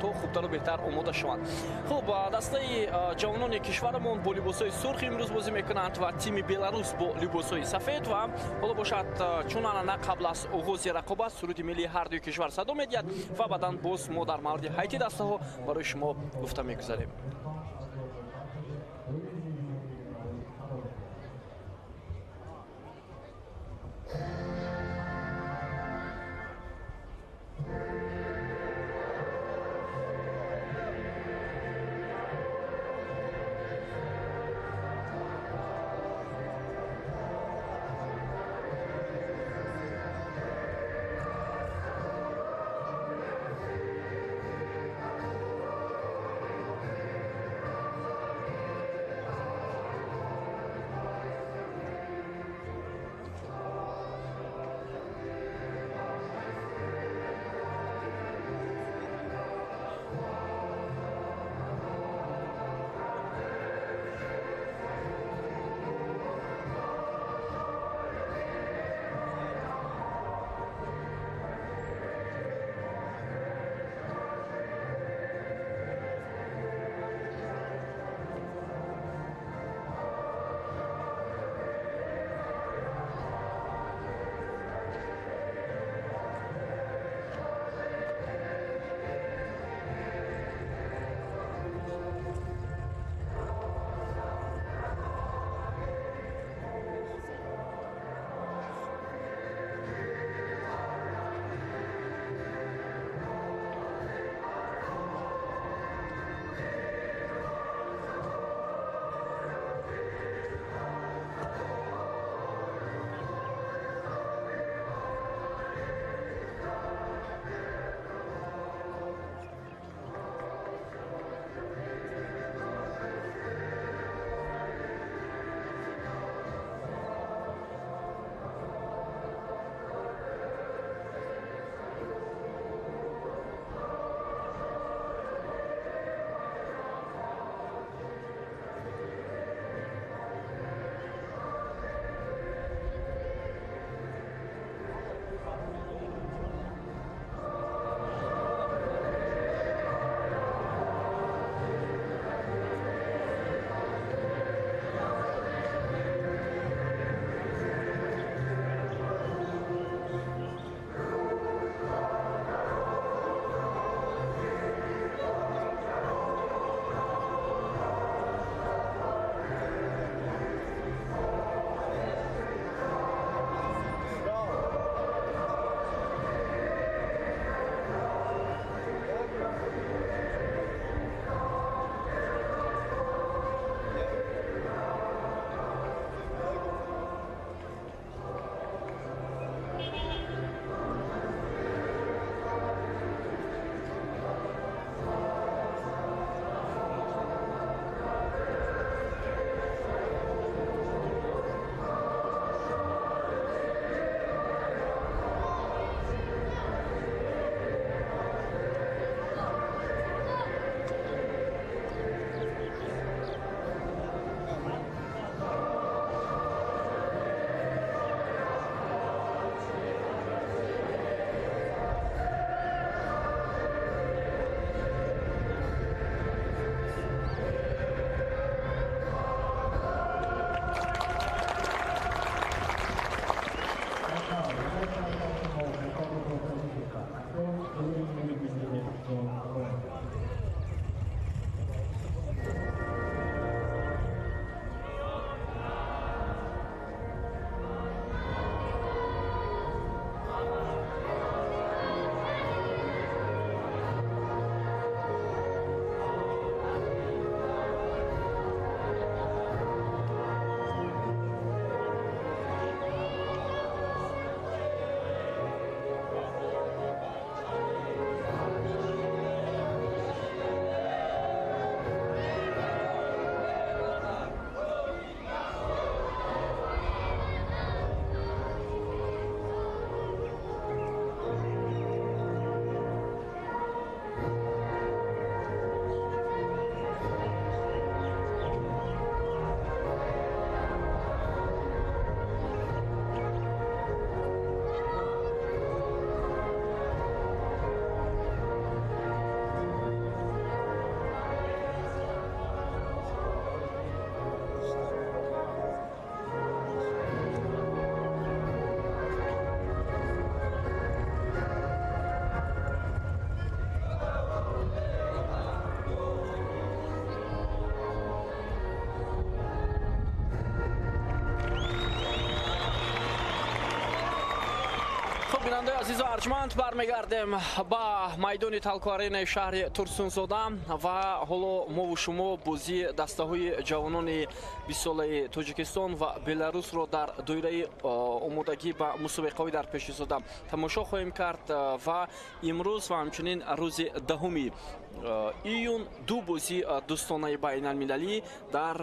то хубтару беҳтар омода шаванд. Хуб, дастаи ҷавонони кишварамон бо либосҳои сурх имрӯз бозӣ мекунанд ва тими Беларус бо либосҳои сафед ва ҳоло бошад чун анана қабл аз оғози рақобат суруди миллии ҳар дуи кишвар садо медиҳад ва баъдан боз мо дар мавриди ҳайти дастаҳо барои шумо гуфта мегузарем. бинандаи азизу арҷманд, бармегардем ба майдони талқоаренаи шаҳри Турсунзода ва ҳоло мову шумо бозии дастаҳои ҷавонони 20 солаи Тоҷикистон ва Беларусро дар доираи омодагӣ ба мусобиқаҳои дар пешисода тамошо хоҳем кард ва имрӯз ва ҳамчунин рӯзи 10 июн ду бозии дӯстонаи байналмилалӣ дар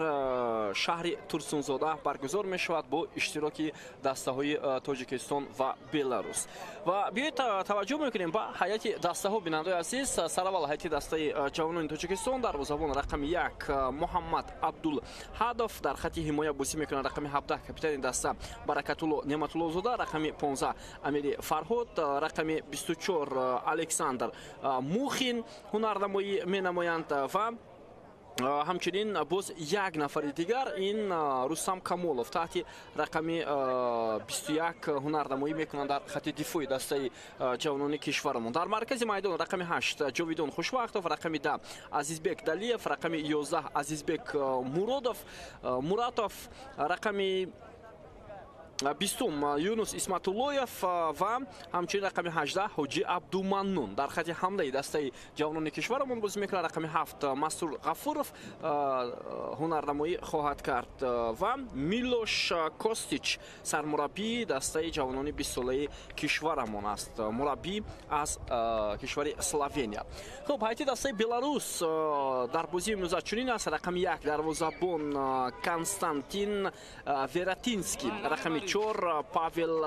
шаҳри Турсунзода баргузор мешавад бо иштироки дастаҳои Тоҷикистон ва Беларус. Ва биёед таваҷҷӯҳ мекунем ба ҳайати дастаҳо. Бинандаи азиз, сараввал ҳайати дастаи ҷавонони Тоҷикистон дарвозабон рақами 1 Муҳаммад Абдулҳадов дар хати ҳимоя бозӣ мекунад. Рақами 17 капитани даста Баракатулло Неъматуллозода, рақами 15 Амири Фарҳод, рақами 24 Александр Мухин ҳунарнамоӣ менамоянд ва ҳамчунин боз як нафари дигар ин Рустам Камолов таҳти рақами 21 ҳунарнамоӣ мекунанд дар хати дифои дастаи ҷавонони кишварамон. Дар маркази майдон рақами 8 Ҷовидон Хушвақтов, рақами 10 Азизбек Далиев, рақами 11 Азизбек Муратов, рақами 20 Юнус Исматуллоев ва ҳамчунин рақами 18 Ҳоҷи Абдуманнун. Дар хати ҳамлаи дастаи ҷавонони кишварамон бозӣ мекунад. Рақами 7 Масрур Ғафуров ҳунарнамоӣ хоҳад кард ва Милош Костич сармураббии дастаи ҷавонони 20 солаи кишварамон аст, мураббӣ аз кишвари Словения. Хуб, ҳайати дастаи Беларус дар бозии имрӯза чунин аст. Рақами 1 дарвозабон Константин Вератинский, рақами 4 Павел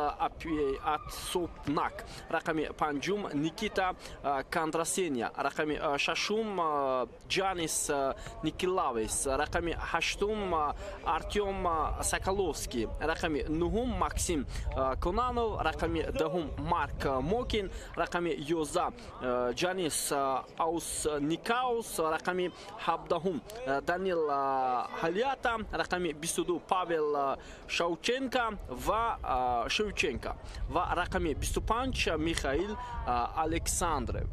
Атсопнак, рақами 5 Никита Кандрасения, рақами 6 Ҷанис Никилавес, рақами 8 Артем Соколовский, рақами 9 Максим Конанов, рақами 10 Марк Мокин, рақами 11 Ҷанис Аусникаус, рақами 17 Данил Ҳалията, рақами 22 Павел Шевченко ва рақами 25 Михаил Александров.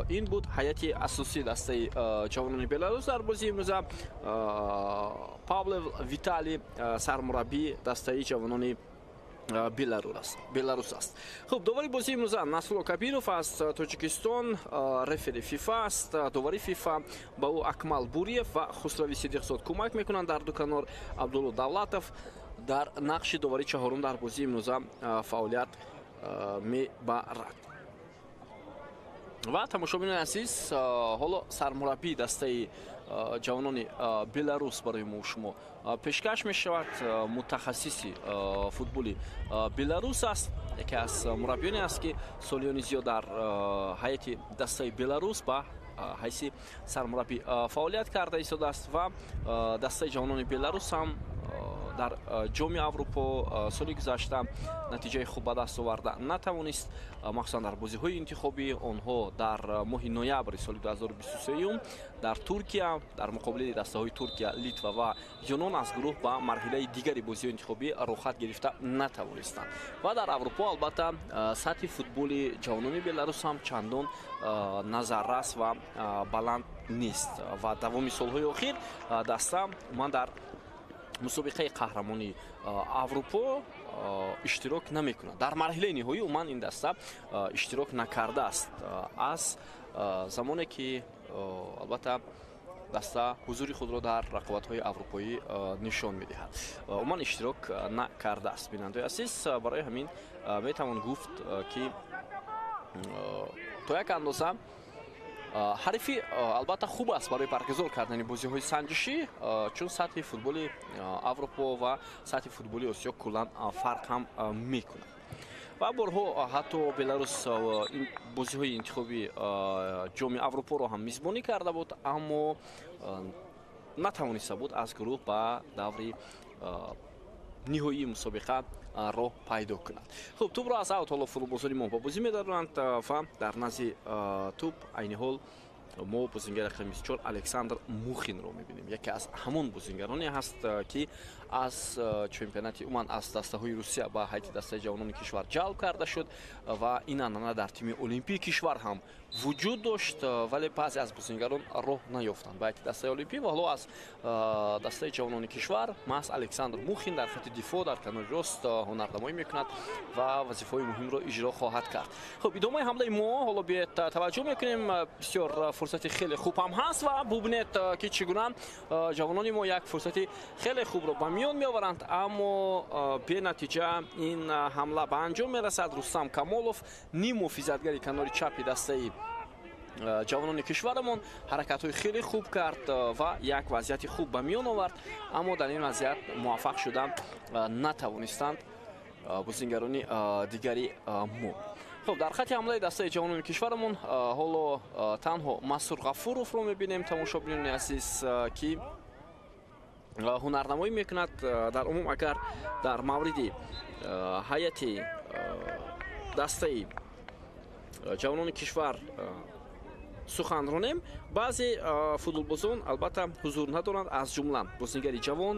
Ин буд ҳайати асосии дастаи ҷавонони Беларус дар бозии имрӯза. Павлов Виталий сармураббии дастаи ҷавонони Беларус аст. Хуб, довари бозии имрӯза Насрулло Кабиров аз Тоҷикистон, рефери ФИФА аст. довари ФИФА ба ӯ Акмал Буриев ва Хусрави Сидиқзод кӯмак мекунанд. Дар ду канор Абдулло Давлатов дар нақши довари чаҳорум дар бозии имрӯза фаъолият мебарад. Ва тамошобинони азиз, ҳоло сармураббии дастаи ҷавонони Беларус барои мо шумо пешкаш мешавад. мутахассиси футболи Беларус аст. яке аз мураббиёне аст ки солиёни зиёд дар ҳайати дастаи Беларус ба ҳайси сармураббӣ фаъолият карда истодааст ва дастаи ҷавонони Беларус ҳам дар ҷоми Аврупо соли гузашта натиҷаи хуб ба даст оварда натавонист, махсусан дар бозиҳои интихобӣ. онҳо дар моҳи ноябри соли 2023 дар Туркия, дар муқобилаи дастаҳои Туркия, Литва ва Юнон аз гурӯҳ ба марҳилаи дигари бозиҳои интихобӣ рохат гирифта натавонистанд. ва дар Аврупо албатта сатҳи футболи ҷавонони Беларус ҳам чандон назаррас ва баланд нест ва давоми солҳои охир даста уман дар мусобиқаи қаҳрамони Аврупо иштирок намекунад. дар марҳилаи ниҳоӣ уман ин даста иштирок накардааст аз замоне ки албатта даста ҳузури худро дар рақобатҳои аврупоӣ нишон медиҳад. уман иштирок накардааст. бинандаи азиз, барои ҳамин метавон гуфт ки то як андоза ҳарифи албатта хуб аст барои баргузор кардани бозиҳои санҷишӣ, чун сатҳи футболи Аврупо ва сатҳи футболи Осиё куллан фарқ ҳам мекунад. ва борҳо ҳатто Беларус ин бозиҳои интихоби ҷоми Аврупоро ҳам мизбонӣ карда буд, аммо натавониста буд аз гурӯҳ ба даври ниҳоии мусобиқа роҳ пайдо кунад. хуб, тӯбро аз аут ҳоло фурӯбозори мо ба бозӣ медаронанд ва дар назди тӯб айни ҳол мо бозингари рақами 24 Александр Мухинро мебинем. яке аз ҳамон бозингароне ҳаст ки аз чемпионати уман аз дастаҳои Русия ба ҳайати дастаи ҷавонони кишвар ҷалб карда шуд ва ин анъана дар тими олимпии кишвар ҳам вуҷуд дошт, вале баъзе аз бозингарон роҳ наёфтанд ба яки дастаи олимпӣ ва ҳоло аз дастаи ҷавонони кишвар маҳз Александр Мухин дар хати дифоъ дар канори рост ҳунарнамоӣ мекунад ва вазифаҳои муҳимро иҷро хоҳад кард. Хуб, идомаи ҳамлаи мо ҳоло биед таваҷҷӯҳ мекунем. Бисёр фурсати хеле хуб ҳам ҳаст ва бубинед ки чӣ гуна ҷавонони мо як фурсати хеле хубро ба миён меоваранд, аммо бенатиҷа ин ҳамла ба анҷом мерасад. Рустам Камолов, ним муҳофизатгари канори чапи дастаи ҷавонони кишварамон ҳаракатҳои хеле хуб кард ва як вазъияти хуб ба миён овард, аммо дар ин вазъият муваффақ шуда натавонистанд бозингарони дигари мо. Хуб, дар хати ҳамлаи дастаи ҷавонони кишварамон ҳоло танҳо Масур Ғафуровро мебинем, тамошобинони азиз, ки ҳунарнамоӣ мекунад. дар умум агар дар мавриди ҳайати дастаи ҷавонони кишвар сухан ронем, баъзе футболбозон албатта ҳузур надоранд, аз ҷумла бозингари ҷавон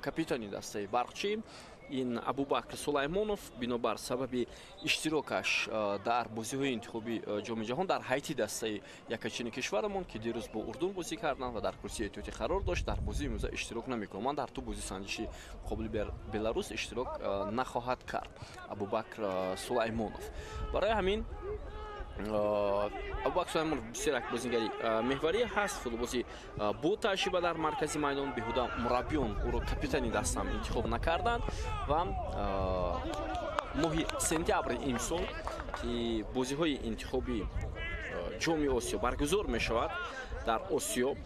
капитани дастаи барқчӣ ин Абубакр Сулаймонов бинобар сабаби иштирокаш дар бозиҳои интихоби ҷоми ҷаҳон дар ҳайати дастаи якачини кишварамон ки дирӯз бо Урдун бозӣ карданд ва дар курсии эҳтиётӣ қарор дошт, дар бозии имрӯза иштирок намекунад. Ман дар ту бозии санҷиши муқобили Беларус иштирок нахоҳад кард Абубакр Сулаймонов. Барои ҳамин Абубакр Сулаймонов бисёр як бозингари меҳварӣ ҳаст, футболбози бо таҷриба дар маркази майдон. Беҳуда мураббиён ӯро капитани дастам интихоб накарданд ва моҳи сентябри имсол ки бозиҳои интихоби ҷоми Осиё баргузор мешавад дар Осиё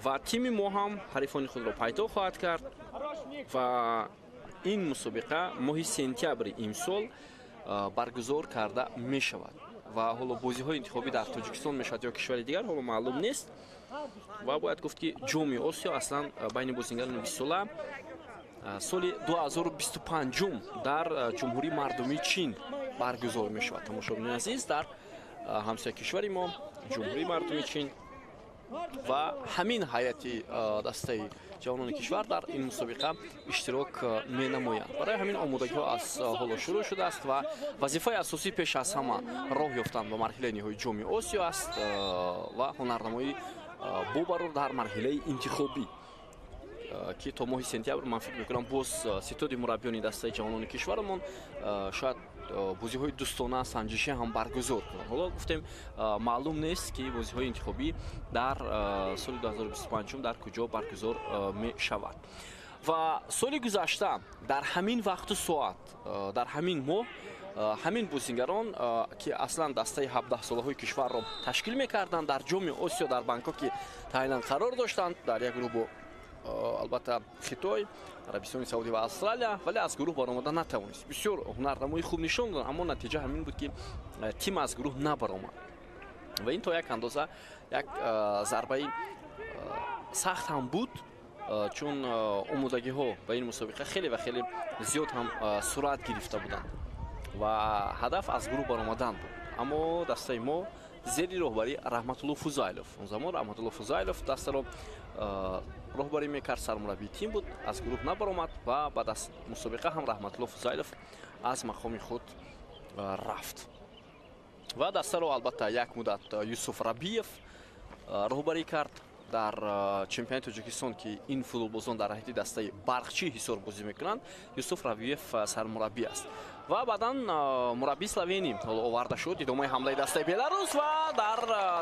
ва тими мо ҳам ҳарифони худро пайдо хоҳад кард ва ин мусобиқа моҳи сентябри имсол баргузор карда мешавад ва ҳоло бозиҳои интихобӣ дар Тоҷикистон мешавад ё кишвари дигар, ҳоло маълум нест ва бояд гуфт ки ҷоми Осиё аслан байни бозингарони 20 сола соли 2025 дар ҷумҳурии мардумии Чин баргузор мешавад. Тамошобинони азиз, дар ҳамсояи кишвари мо ҷумҳурии мардумии Чин ва ҳамин ҳайати дастаи ҷавонони кишвар дар ин мусобиқа иштирок менамоянд. Барои ҳамин омодагиҳо аз ҳоло шурӯъ шудааст ва вазифаи асосӣ пеш аз ҳама роҳ ёфтан ба марҳилаи ниҳоии ҷоми Осиё аст ва ҳунарнамоӣ бобарор дар марҳилаи интихобӣ ки то моҳи сентябр ман фикр мекунам боз ситоди мураббиёни дастаи ҷавонони кишварамон шояд бозиҳои дӯстона санҷишӣ ҳам баргузор кунанд. Ҳоло гуфтем маълум нест ки бозиҳои интихобӣ дар соли 2025 дар куҷо баргузор мешавад. Ва соли гузашта дар ҳамин вақту соат, дар ҳамин моҳ, ҳамин бозингарон ки аслан дастаи 17-солаҳои кишварро ташкил мекарданд дар ҷоми Осиё дар Бангкоки Тайланд қарор доштанд, дар як гурӯҳ бо албатта Хитой, Арабистони Саудӣ ва Австралия, вале аз гурӯҳ баромада натавонист. Бисёр ҳунарнамои хуб нишон доданд, аммо натиҷа ҳамин буд ки тим аз гурӯҳ набаромад. Ва ин то як андоза як зарбаи сахт ҳам буд, чун омодагиҳо ба ин мусобиқа хеле ва хеле зиёд ҳам сурат гирифта буданд ва ҳадаф аз гурӯҳ баромадан буд. Аммо дастаи мо зери роҳбари Раҳматулло Фузайлов, он замон Раҳматулло Фузайлов дастаро роҳбарӣ мекард, сармураббии тим буд, аз гурӯҳ набаромад ва баъд аз мусобиқа ҳам Раҳматулло Фузайлов аз мақоми худ рафт ва дастаро албатта як муддат Юсуф Рабиев роҳбарӣ кард дар чемпионати Тоҷикистон ки ин футболбозон дар ҳайати дастаи барқчӣ ҳисор бозӣ мекунанд. Юсуф Рабиев сармураббӣ аст ва баъдан мураббии Словени ҳоло оварда шуд. идомаи ҳамлаи дастаи Беларус ва дар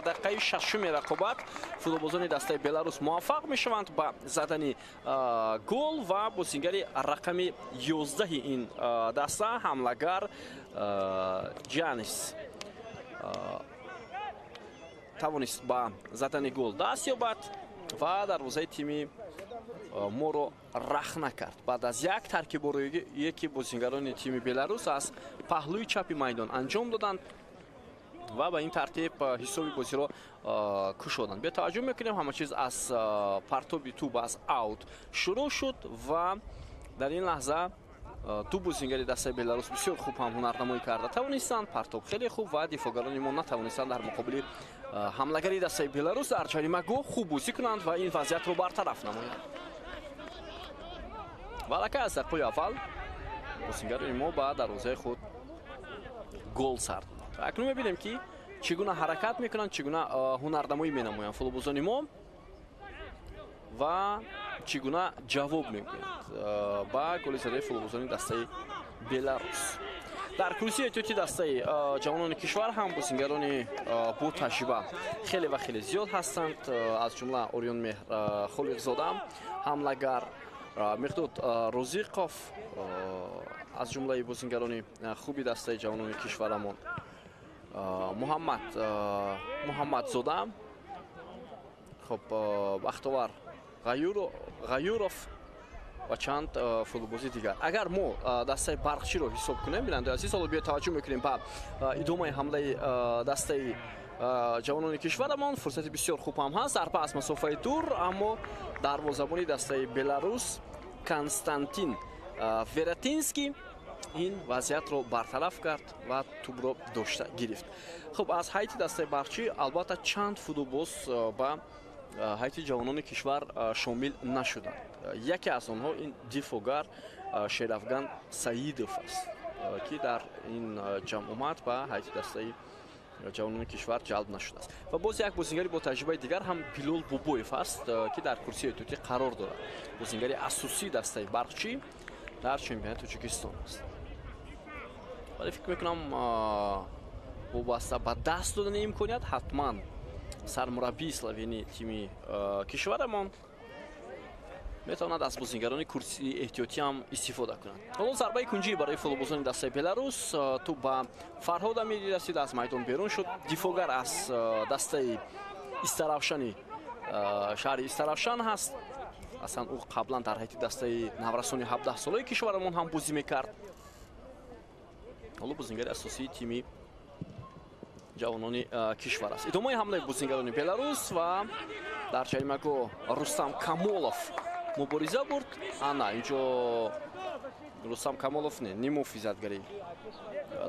дақиқаи 6-уми рақобат футболбозони дастаи Беларус муваффақ мешаванд ба задани гол ва бозингари рақами 11 ин даста ҳамлагар Ҷианис тавонист ба задани гол даст ёбад ва дарвозаи тими моро рахна кард. Баъд аз як таркиборӯие ки бозингарони тими Беларус аз паҳлӯи чапи майдон анҷом доданд ва ба ин тартиб ҳисоби бозиро кушоданд. Бетаваҷҷӯҳ мекунем ҳама чиз аз партоби туб аз аут шурӯъ шуд ва дар ин лаҳза ду бозингари дастаи Беларус бисёр хуб ҳам ҳунарнамоӣ карда тавонистанд. Партоб хеле хуб ва дифоъгарони мо натавонистанд дар муқобили ҳамлагари дастаи Беларус дар ҷаримагоҳ хуб бозӣ кунанд ва ин вазъиятро бартараф намоянд. валакай аз дақиқаи аввал бозингарони мо ба дарвозаи худ гол сар доданд. Акнун мебинем ки чӣ гуна ҳаракат мекунанд, чӣ гуна ҳунарнамоӣ менамоянд футболбозони мо ва чӣ гуна ҷавоб мегӯянд ба голи задаи футболбозони дастаи Беларус. дар курсии эҳтиёти дастаи ҷавонони кишвар ҳам бозингарони бо таҷриба хеле ва хеле зиёд ҳастанд. аз ҷумла Ориён Холиқзода, ҳамлагар Меҳдод Розиқов аз ҷумлаи бозингарони хуби дастаи ҷавонони кишварамон, Муҳаммадзода, хоб Бахтовар Ғаюров ва чанд футболбози дигар. Агар мо дастаи Барқчиро ҳисоб кунем, бинандаи азиз, ҳоло биё таваҷҷӯҳ мекунем ба идомаи ҳамлаи дастаи ҷавонони кишварамон. Фурсати бисёр хуб ҳам ҳаст, зарба аз масофаи дур, аммо дарвозабони дастаи Беларус Константин Вератинский ин вазъиятро бартараф кард ва тӯбро дошта гирифт. Хуб, аз ҳайти дастаи Барқчӣ албатта чанд футболбоз ба ҳайти ҷавонони кишвар шомил нашуданд. Яке аз онҳо ин дифогар Шерафган Саидов аст, ки дар ин ҷамъ ба ҳайти дастаи ҷавонони кишвар ҷалб нашудааст. Ва боз як бозингари бо таҷрибаи дигар ҳам Билол Бобоев аст, ки дар курсии эҳтиётӣ қарор дорад. Бозингари асосии дастаи Барқчӣ дар чемпионати Тоҷикистон аст. Вале фикр мекунам вобаста ба даст додани имконият ҳатман сармураббии словении тими кишварамон метавонад аз бозингарони курсии эҳтиётӣ ҳам истифода кунад. ҳоло зарбаи кунҷӣ барои футболбозони дастаи Беларус. ту ба Фарҳод Амири расид, аз майдон берун шуд. Дифогар аз дастаи Истаравшани шаҳри Истаравшан ҳаст. аслан ӯ қаблан дар ҳайти дастаи наврасони 17 солаи кишварамон ҳам бозӣ мекард. ҳоло бозингари асосии тими ҷавонони кишвар аст. идомаи ҳамлаи бозингарони Беларус ва дар ҷаримагоҳ Рустам Камолов мубориза бурд. На, инҷо Рустам Камолов не муҳофизатгари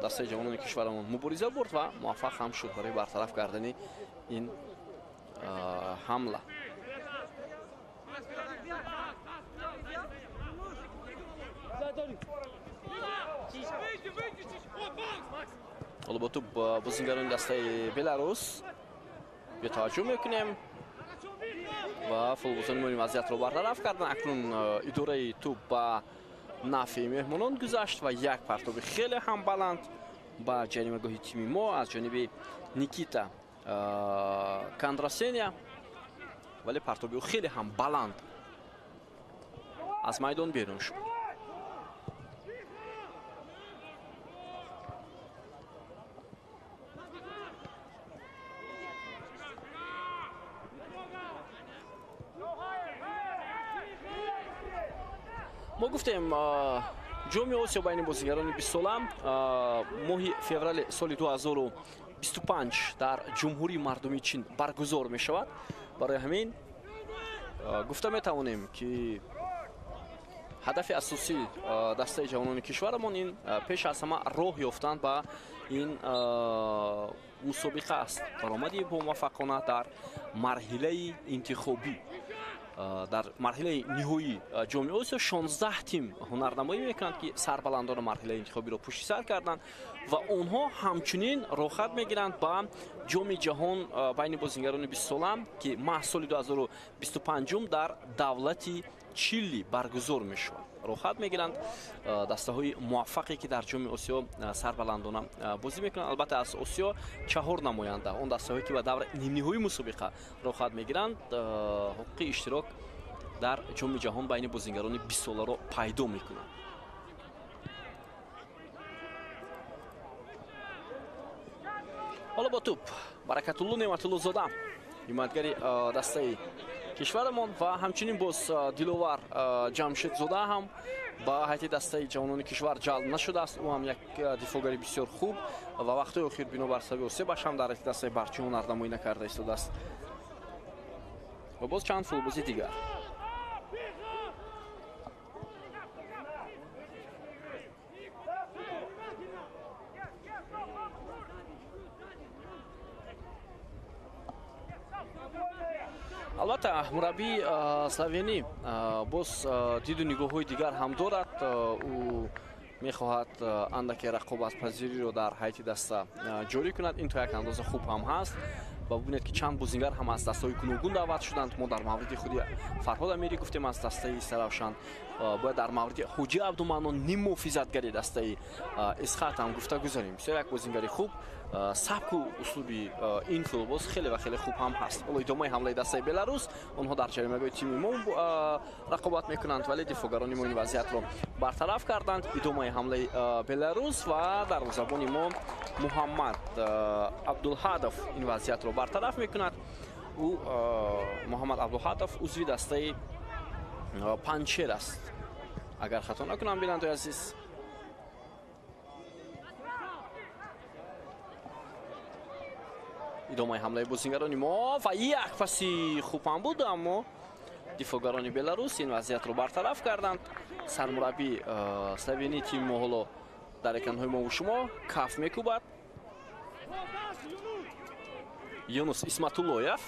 дастаи ҷавонони кишварамон мубориза бурд ва муваффақ ҳам шуд барои бартараф кардани ин ҳамла. ҳоло бо ту бозингарони дастаи Беларус бе таваҷҷӯҳ мекунем ва футболбозони мо ин вазъиятро бартараф кардан. акнун идораи туп ба нафъи меҳмонон гузашт ва як партоби хеле ҳам баланд ба ҷаримагоҳи тими мо аз ҷониби Никита Кандрасеня, вале партоби ӯ хеле ҳам баланд аз майдон берун шуд. мо гуфтем ҷоми Осиё байни бозингарони 20 сола моҳи феврали соли 2025 дар ҷумҳурии мардумии Чин баргузор мешавад. барои ҳамин гуфта метавонем, ки ҳадафи асосии дастаи ҷавонони кишварамон ин пеш аз ҳама роҳ ёфтан ба ин мусобиқа аст. баромади бо муваффақона дар марҳилаи интихобӣ. дар марҳилаи ниҳоии ҷоми Осиё 16 тим ҳунарнамоӣ мекунанд, ки сарбаландони марҳилаи интихобиро пушти сар карданд ва онҳо ҳамчунин рохат мегиранд ба ҷоми ҷаҳон байни бозингарони 20 сола, ки маҳз соли 2025 дар давлати Чили баргузор мешавад. рохат мегиранд дастаҳои муваффақе, ки дар ҷоми Осиё сарбаландона бозӣ мекунанд. албатта аз Осиё 4 намоянда, он дастаҳое, ки ба даври нимниҳои мусобиқа рохат мегиранд, ҳуқуқи иштирок дар ҷоми ҷаҳон байни бозингарони 20 соларо пайдо мекунанд. ҳоло бо туп Баракатулло Неъматуллозода, ҳимоятгари дастаи кишварамон ва ҳамчунин боз Диловар Ҷамшедзода ҳам ба ҳайти дастаи ҷавонони кишвар ҷалб нашудааст. ӯ ҳам як дифогари бисёр хуб ва вақтҳои охир бинобар сабаби осебаш ҳам дар ҳайти дастаи Барқчӣ ҳунарнамоӣ накарда истодааст. ва боз чанд футболбози дигар. албатта мураббии словенӣ боз диду нигоҳҳои дигар ҳам дорад. ӯ мехоҳад андаке рақобатпазириро дар ҳайати даста ҷорӣ кунад. ин то як андоза хуб ҳам ҳаст ва бубинед ки чанд бозингар ҳам аз дастаҳои гуногун даъват шуданд. мо дар мавриди худи Фарҳод Амирӣ гуфтем аз дастаи Саравшан, бояд дар мавриди Ҳоҷӣ Абдуманон ним муҳофизатгари дастаи Исхат ҳам гуфта гузарем. Бисёр як бозингари хуб, сабку услуби ин футболбоз хеле ва хеле хуб ҳам ҳаст. ҳоло идомаи ҳамлаи дастаи Беларус, онҳо дар ҷаримагоҳи тими мо рақобат мекунанд, вале дифоъгарони мо ин вазъиятро бартараф карданд. идомаи ҳамлаи Беларус ва дарвозабони мо Муҳаммад Абдулҳадов ин вазъиятро бартараф мекунад. ӯ Муҳаммад Абдулҳадов узви дастаи Панчер аст, агар хато накунам бинандаи азиз. идомаи ҳамлаи бозингарони мо ва як паси хуб ҳам буд, аммо дифоъгарони Беларус ин вазъиятро бартараф карданд. Сармураббии словении тими мо ҳоло дар экранҳои мо шумо каф мекӯбад. Юнус Исматуллоев,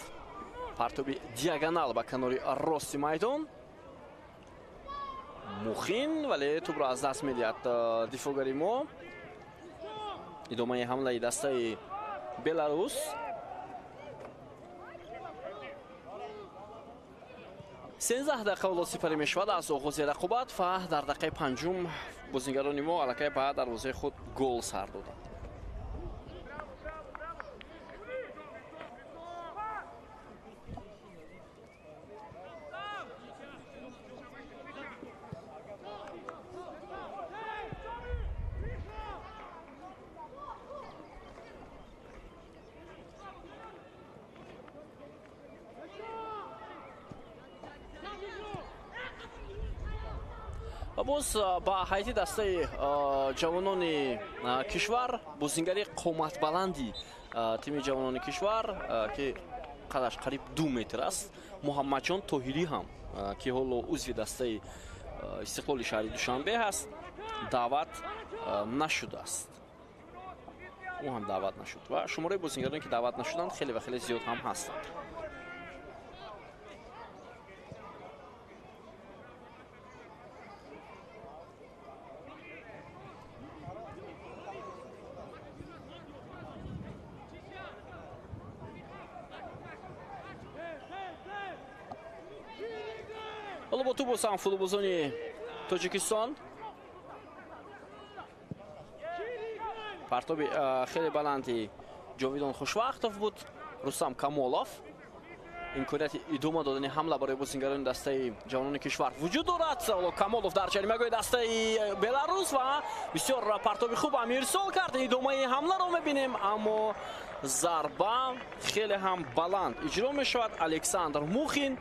партоби диагонал ба канори рости майдон. Мухин, вале тӯбро аз даст медиҳад дифоъгари мо. идомаи ҳамлаи дастаи Беларус. сенздаҳ дақиқа ҳоло сипарӣ мешавад аз оғози рақобат ва дар дақиқаи панҷум бозингарони мо аллакай ба дарвозаи худ гол сар доданд. боз ба ҳайати дастаи ҷавонони кишвар, бозингари қоматбаланди тими ҷавонони кишвар ки қадаш қариб 2 метр аст, Муҳаммадҷон Тоҳирӣ ҳам ки ҳоло узви дастаи Истиқлоли шаҳри Душанбе ҳаст, даъват нашудааст. ӯ ҳам даъват нашуд ва шумораи бозингароне ки даъват нашуданд хеле ва хеле зиёд ҳам ҳастанд. ҳоло бо ту босам футболбозони Тоҷикистон. партоби хеле баланди Ҷовидон Хушвақтов буд. Рустам Камолов. имконияти идома додани ҳамла барои бозингарони дастаи ҷавонони кишвар вуҷуд дорад. ҳоло Камолов дар ҷаримагоҳи дастаи Беларус ва бисёр партоби хуб ам ирсол кард. идомаи ҳамларо мебинем, аммо зарба хеле ҳам баланд иҷро мешавад. Александр Мухин,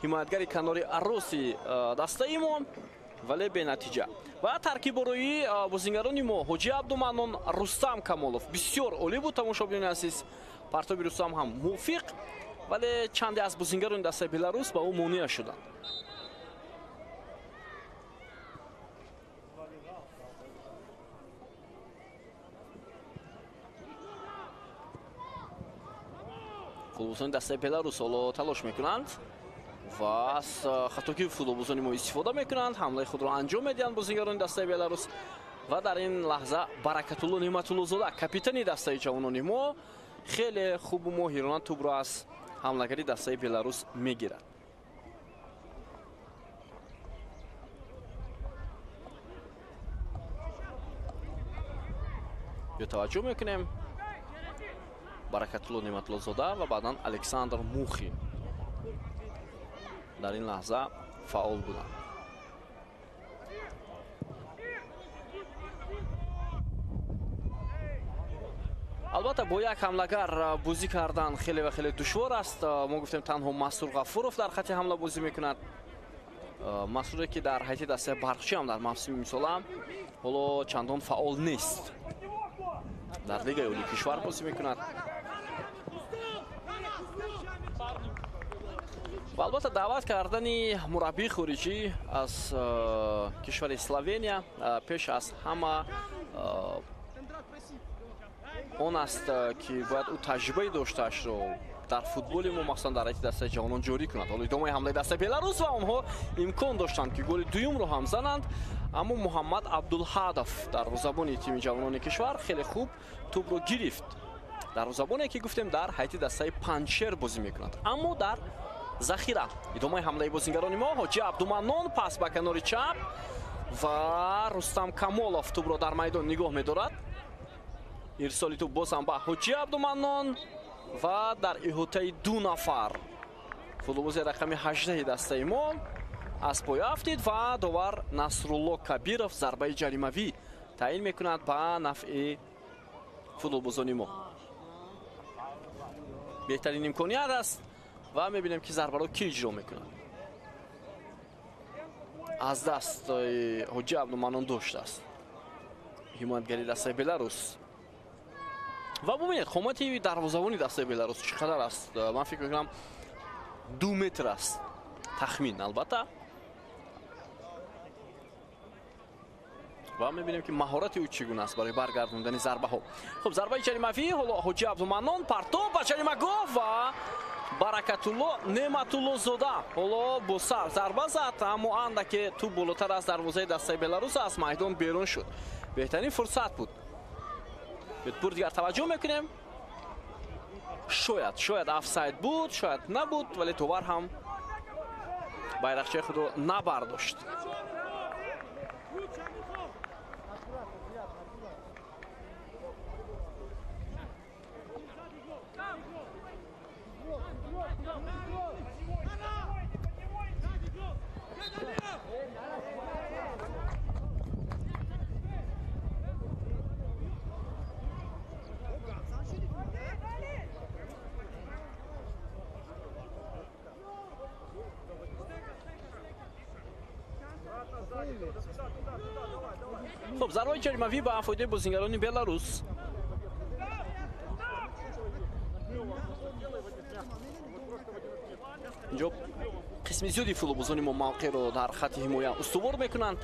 ҳимоятгари канори рости дастаи мо, вале бенатиҷа. ва таркибборои бозингарони мо Ҳоҷӣ Абдуманон, Рустам Камолов бисёр олӣ буд. тамошобинони азиз, партоби Рустам ҳам мувофиқ, вале чанде аз бозингарони дастаи Беларус ба ӯ монеа шуданд. футболбозони дастаи Беларус ҳоло талош мекунанд ва аз хатоки футболбозони мо истифода мекунанд. ҳамлаи худро анҷом медиҳанд бозингарони дастаи Беларус ва дар ин лаҳза Баракатулло Неъматуллозода, капитани дастаи ҷавонони мо, хеле хубу моҳирона тӯбро аз ҳамлагари дастаи Беларус мегирад. бё таваҷҷӯҳ мекунем. Баракатулло Неъматуллозода ва баъдан Александр Мухин дар ин лаҳза фаъол буданд. албатта бо як ҳамлагар бозӣ кардан хеле ва хеле душвор аст. мо гуфтем танҳо Масрур Ғафуров дар хати ҳамла бозӣ мекунад. Масруре ки дар ҳайати дастаи Барқчӣ ҳам дар мавсими имсола ҳоло чандон фаъол нест. дар Лигаи Олии Кишвар бозӣ мекунад. ва албатта даъват кардани мураббии хориҷӣ аз кишвари Словения пеш аз ҳама он аст ки бояд ӯ таҷрибаи доштаашро дар футболи мо махсусан дар ҳайати дастаи ҷавонон ҷорӣ кунад. ҳоло идомаи ҳамлаи дастаи Беларус ва онҳо имкон доштанд ки голи дуюмро ҳам зананд, аммо Муҳаммад Абдулҳадов дарвозабони тими ҷавонони кишвар хеле хуб тӯбро гирифт. дарвозабоне ки гуфтем дар ҳайати дастаи Панҷшер бозӣ мекунад, аммо дар захира идомаи ҳамлаи бозингарони мо Ҳоҷи Абдуманнон пас ба канори чап ва Рустам Камолов тӯбро дар майдон нигоҳ медорад. ирсоли тӯб боз ҳам ба Ҳоҷи Абдуманнон ва дар иҳотаи ду нафар футболбози рақами 18 дастаи мо аз пой афтид ва довар Насрулло Кабиров зарбаи ҷаримавӣ таъин мекунад ба нафъи футболбозони мо. беҳтарин имконият аст ва мебинем ки зарбаро ки иҷро мекунад. аз дастаи Ҳоҷи Абдуманнон доштааст ҳимоятгари дастаи Беларус. ва бубинед қомати дарвозабони дастаи Беларус чӣ қадар аст. ман фикр мекунам 2 метр аст тахмин албатта. ва мебинем ки маҳорати ӯ чӣ гуна аст барои баргардондани зарбаҳо. хуб, зарбаи ҷаримавӣ ҳоло Ҳоҷи Абдуманнон партоп ба ҷаримагоҳ ва Баракатулло Неъматуллозода ҳоло бо сар зарба зад, аммо андаке тӯб болотар аз дарвозаи дастаи Беларус аз майдон берун шуд. беҳтарин фурсат буд. бор дигар таваҷҷӯҳ мекунем. шояд офсайд буд, шояд набуд, вале товар ҳам байрақчаи худро набардошт. خب ضربه جریمه‌ای با فایده بازیگران بلاروس. اینجا قسم زیادی فوتبالبازان ما موقع رو در خط حمایت استوار میکنند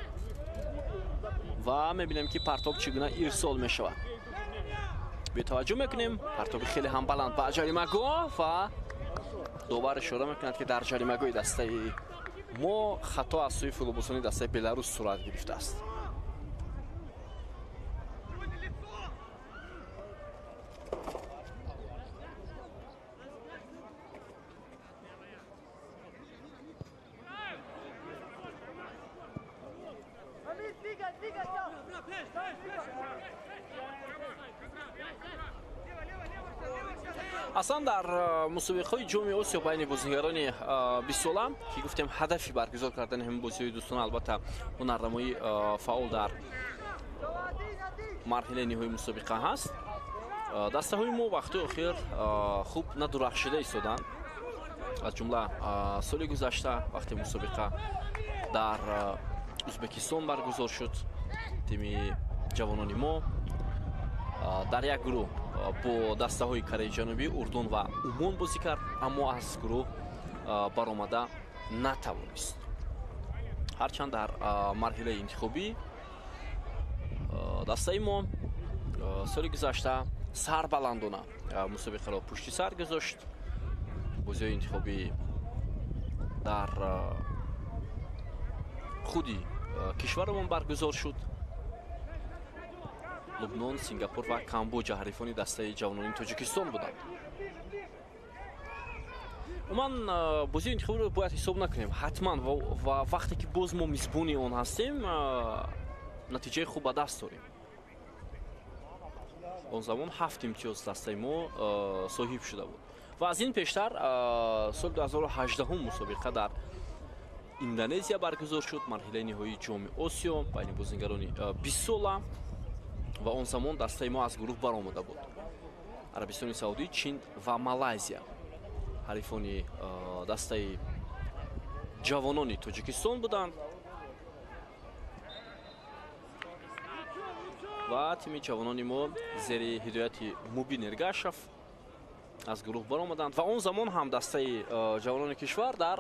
و میبینیم که پرتاب چگونه ارسال میشود. به توجه میکنیم پرتاب خیلی هم بلند با جریمه‌گاه و دوباره اشاره میکند که در جریمه‌گاه دسته ما خطا از سوی فوتبالبازان دسته بلاروس صورت گرفته است. اصلا در مسابقه جام آسیا بین بازیگران 20 ساله که گفتیم هدفی برگزار کردن همین بازی‌های دوستانه، البته هنرنمایی فعال در مرحله نهایی مسابقه هست. دسته‌های ما وقتی اخیر خوب ندرخشیده ایستادن، از جمله سال گذشته وقتی مسابقه در ازبکستان برگزار شد، تیم جوانان ما در یک گروه با دسته‌های کره جنوبی، اردن و عمان بازی کرد، اما از گروه برآمده نتوانست. هرچند در مرحله انتخابی دسته ما سال گذشته سربلندانه مسابقه را پشت سر گذاشت. بازی انتخابی در خودی کشورمان برگزار شد. لبنان، سنگاپور و کامبوجا حریفان دسته جوانان تاجیکستان بودند. من بازی انتخابی رو باید حساب نکنیم حتما و وقتی که باز ما میزبانی آن هستیم نتیجه خوب به دست داریم. اون زمان 7 امتیاز دسته ما صاحب شده بود و از این پیشتر سال 2018 مسابقه در اندونزیا برگزار شد، مرحله نهایی جام آسیا بین بازیگران 20 ساله و اون زمان دسته ما از گروه برآمده بود. عربستان سعودی، چین و مالایزیا حریفان دسته جوانان تاجیکستان بودند و تیم جوانان ما زیر هدایت مبین ارگاشف از گروه برآمدند و اون زمان هم دسته جوانان کشور در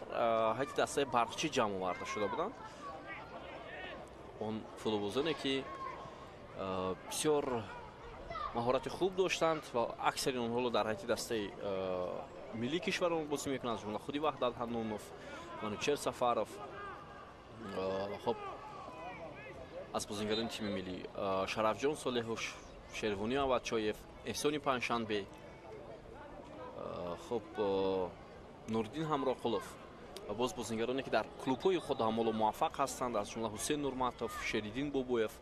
حیث دسته برقچی جمع آورده شده بودند. اون فوتبالبازانی که بسیار مهارت خوب داشتند و اکثر اونها رو در حیث دسته милли кишваромон бозӣ мекунанд, аз ҷумла худи Ваҳдат Ҳаннунов, Манучер Сафаров. хоб аз бозингарони тими миллӣ Шарафҷон Солеҳов, Шервони Авадчоев, Эҳсони Паншанбе, хоб Нуриддин Ҳамроқулов ва боз бозингароне ки дар клубҳои худ ҳамоло муваффақ ҳастанд, аз ҷумла Ҳусейн Нурматов, Шериддин Бобоев,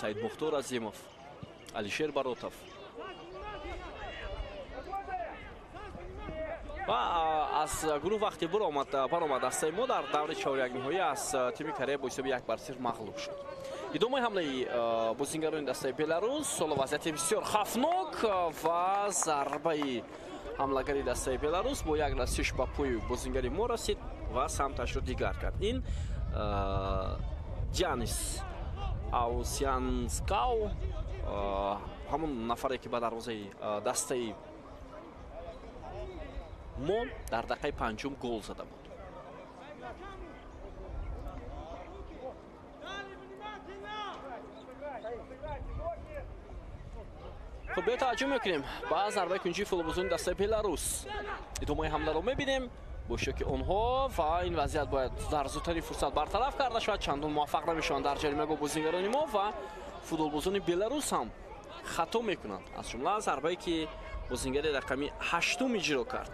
Саид Мухтор Азимов, Алишер Баротов. ва аз гурӯҳ вақте баромад дастаи мо дар даври чорякниҳоӣ аз тими Корея бо ҳисоби 1-0 мағлуб шуд. идомаи ҳамлаи бозингарони дастаи Беларус, ҳоло вазъияти бисёр хафнок ва зарбаи ҳамлагари дастаи Беларус бо як расиш ба пӯи бозингари мо расид ва самташро дигар кард. Ин Ҷанис Аусянскау, ҳамон нафаре ки ба дарвозаи дастаи мо дар дақиқаи 5 гол зада буд. хуб бетаваҷҷӯҳ мекунем ба зарбаи кунҷии футболбозони дастаи Беларус. идомаи ҳамларо мебинем бо шоки онҳо ва ин вазъият бояд дар зудтарин фурсат бартараф карда шавад. чандон муваффақ намешаванд дар ҷаримагоҳ бозингарони мо ва футболбозони Беларус ҳам хато мекунанд. аз ҷумла зарбае ки бозингари рақами 8 иҷро кард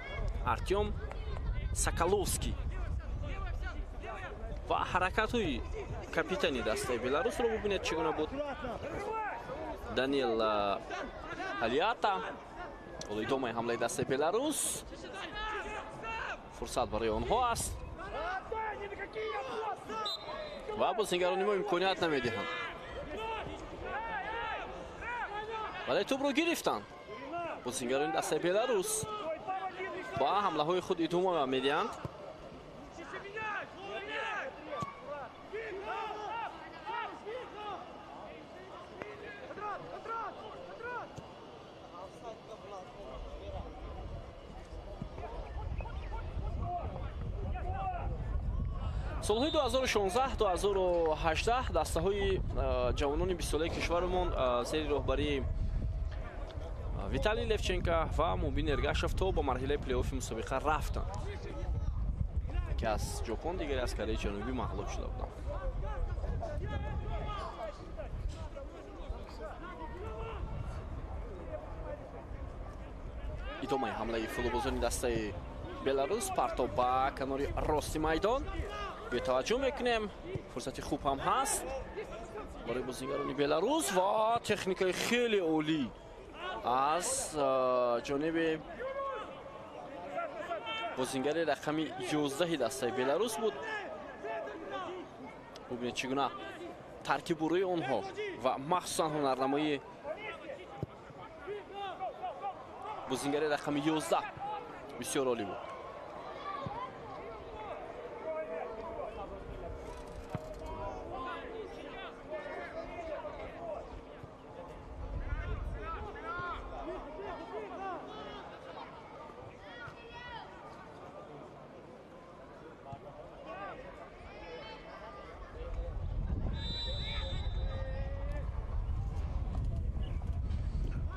Артём Соколовский ва ҳаракатҳои капитани дастаи Беларусро бубинед чӣ гуна буд. Даниэл Алиата, ҳоло идомаи ҳамлаи дастаи Беларус, фурсат барои онҳо аст ва бозингарони мо имконият намедиҳанд, вале тӯбро гирифтанд. бозингарони дастаи Беларус ба ҳамлаҳои худ идома медиҳанд. солҳои 2016-2018 дастаҳои ҷавонони 20 солаи кишварамон зери роҳбарии Виталий Левченко ва Мубин Эргашев то ба марҳилаи плей-оффи мусобиқа рафтанд. яке аз Ҷопон, дигаре аз Кореяи Ҷанубӣ мағлуб шуда буданд. идомаи ҳамлаи футболбозони дастаи Беларус, партоб ба канори рости майдон. бетаваҷҷӯҳ мекунем, фурсати хуб ҳам ҳаст барои бозингарони Беларус ва техникаи хеле олӣ аз ҷониби бозингари рақами 11 дастаи Беларус буд. бубинед чӣ гуна таркибурӯи онҳо ва махсусан ҳунарнамоии бозингари рақами 11 бисёр олӣ буд.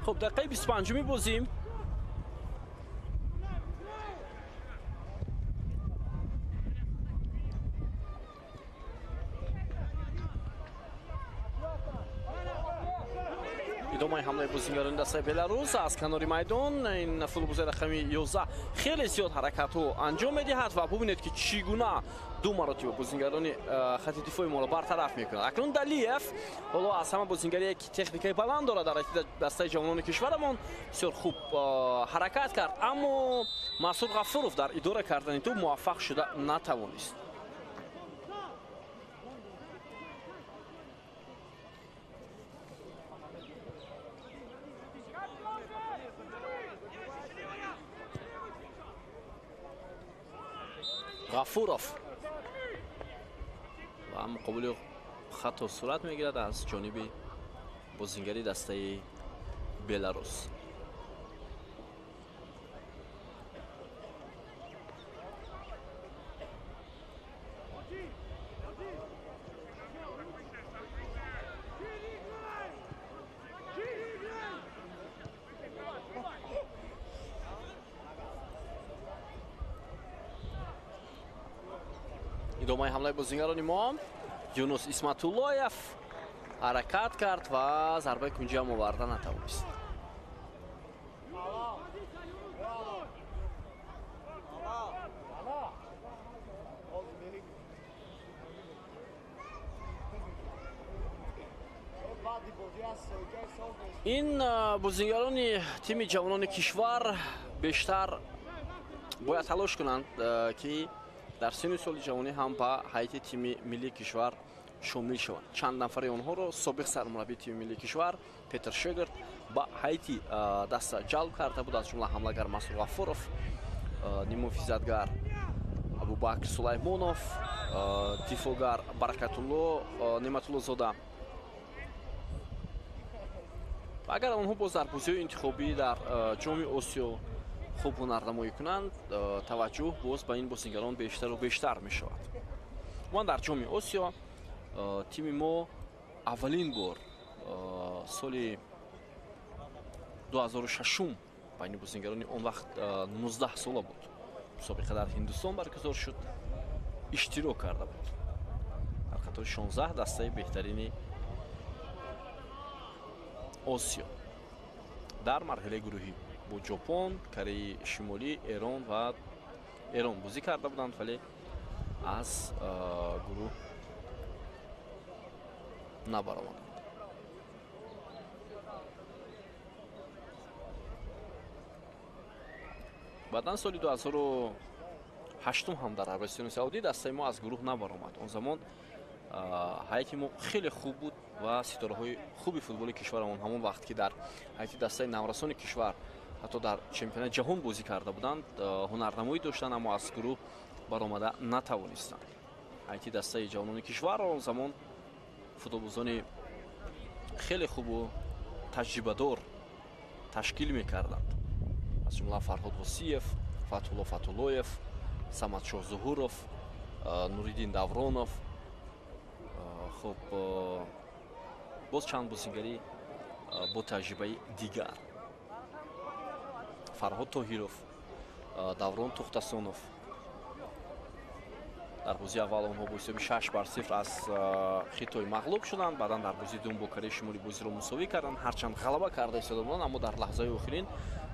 خب دقیقه 25 بازی идомаи ҳамлаи бозингарони дастаи Беларус аз канори майдон. ин футболбози рақами 11 хеле зиёд ҳаракатҳо анҷом медиҳад ва бубинед ки чӣ гуна ду маротиба бозингарони хати дифои моро бартараф мекунад. акнун Далиев, ҳоло аз ҳама бозингарие ки техникаи баланд дорад дар дастаи ҷавонони кишварамон, бисёр хуб ҳаракат кард, аммо Масуд Ғафуров дар идора кардани тӯб муваффақ шуда натавонист. Ғафуров ва муқобили хато сурат мегирад аз ҷониби бозингари дастаи Беларус. идомаи ҳамлаи бозингарони мо Юнус Исматуллоев ҳаракат кард ва зарбаи кунҷиам оварда натавонист. ин бозингарони тими ҷавонони кишвар бештар бояд талош кунанд ки дар синни соли ҷавонӣ ҳам ба ҳайати тими миллии кишвар шомил шаванд. Чанд нафари онҳоро собиқ сармураббии тими миллии кишвар Петр Шегард ба ҳайати даста ҷалб карда буд, аз ҷумла ҳамлагар Масур Ғафуров, нимуҳофизатгар Абубакр Сулаймонов, дифоъгар Баракатулло Неъматуллозода. агар онҳо боз дар бозиҳои интихобӣ дар ҷоми Осиё хуб ҳунарнамоӣ кунанд, таваҷҷӯҳ боз ба ин бозингарон бештару бештар мешавад. ман дар ҷоми Осиё тими мо аввалин бор соли 2006 ба ин бозингарони он вақт 19 сола буд, мусобиқа дар Ҳиндустон баргузор шуд, иштирок карда буд дар қатори 16 дастаи беҳтарини Осиё. дар марҳилаи гурӯҳӣ бо Ҷопон, Кореяи Шимолӣ, Эрон ва Эрон бозӣ карда буданд, вале аз гурӯҳ набаромаданд. баъдан соли 2008 ҳам дар Арабистони Саудӣ дастаи мо аз гурӯҳ набаромад. он замон ҳайати мо хеле хуб буд ва ситораҳои хуби футболи кишварамон ҳамон вақт ки дар ҳайати дастаи наврасони кишвар ҳатто дар чемпионати ҷаҳон бозӣ карда буданд, ҳунарнамоӣ доштанд, аммо аз гурӯҳ баромада натавонистанд. ҳайати дастаи ҷавонони кишвар он замон футболбозони хеле хубу таҷрибадор ташкил мекарданд, аз ҷумла Фарҳод Восиев, Фатҳулло Фатҳуллоев, Самадшоҳ Зуҳуров, Нуриддин Давронов, хуб боз чанд бозингари бо таҷрибаи дигар, Фарҳод Тоҳиров, Даврон Тухтасонов. дар бозии аввал онҳо бо ҳисоби 6-0 аз Хитой мағлуб шуданд, баъдан дар бозии дуввум бо Кореяи Шимолӣ бозиро мусовӣ карданд, ҳарчанд ғалаба карда истода буданд, аммо дар лаҳзаи охирин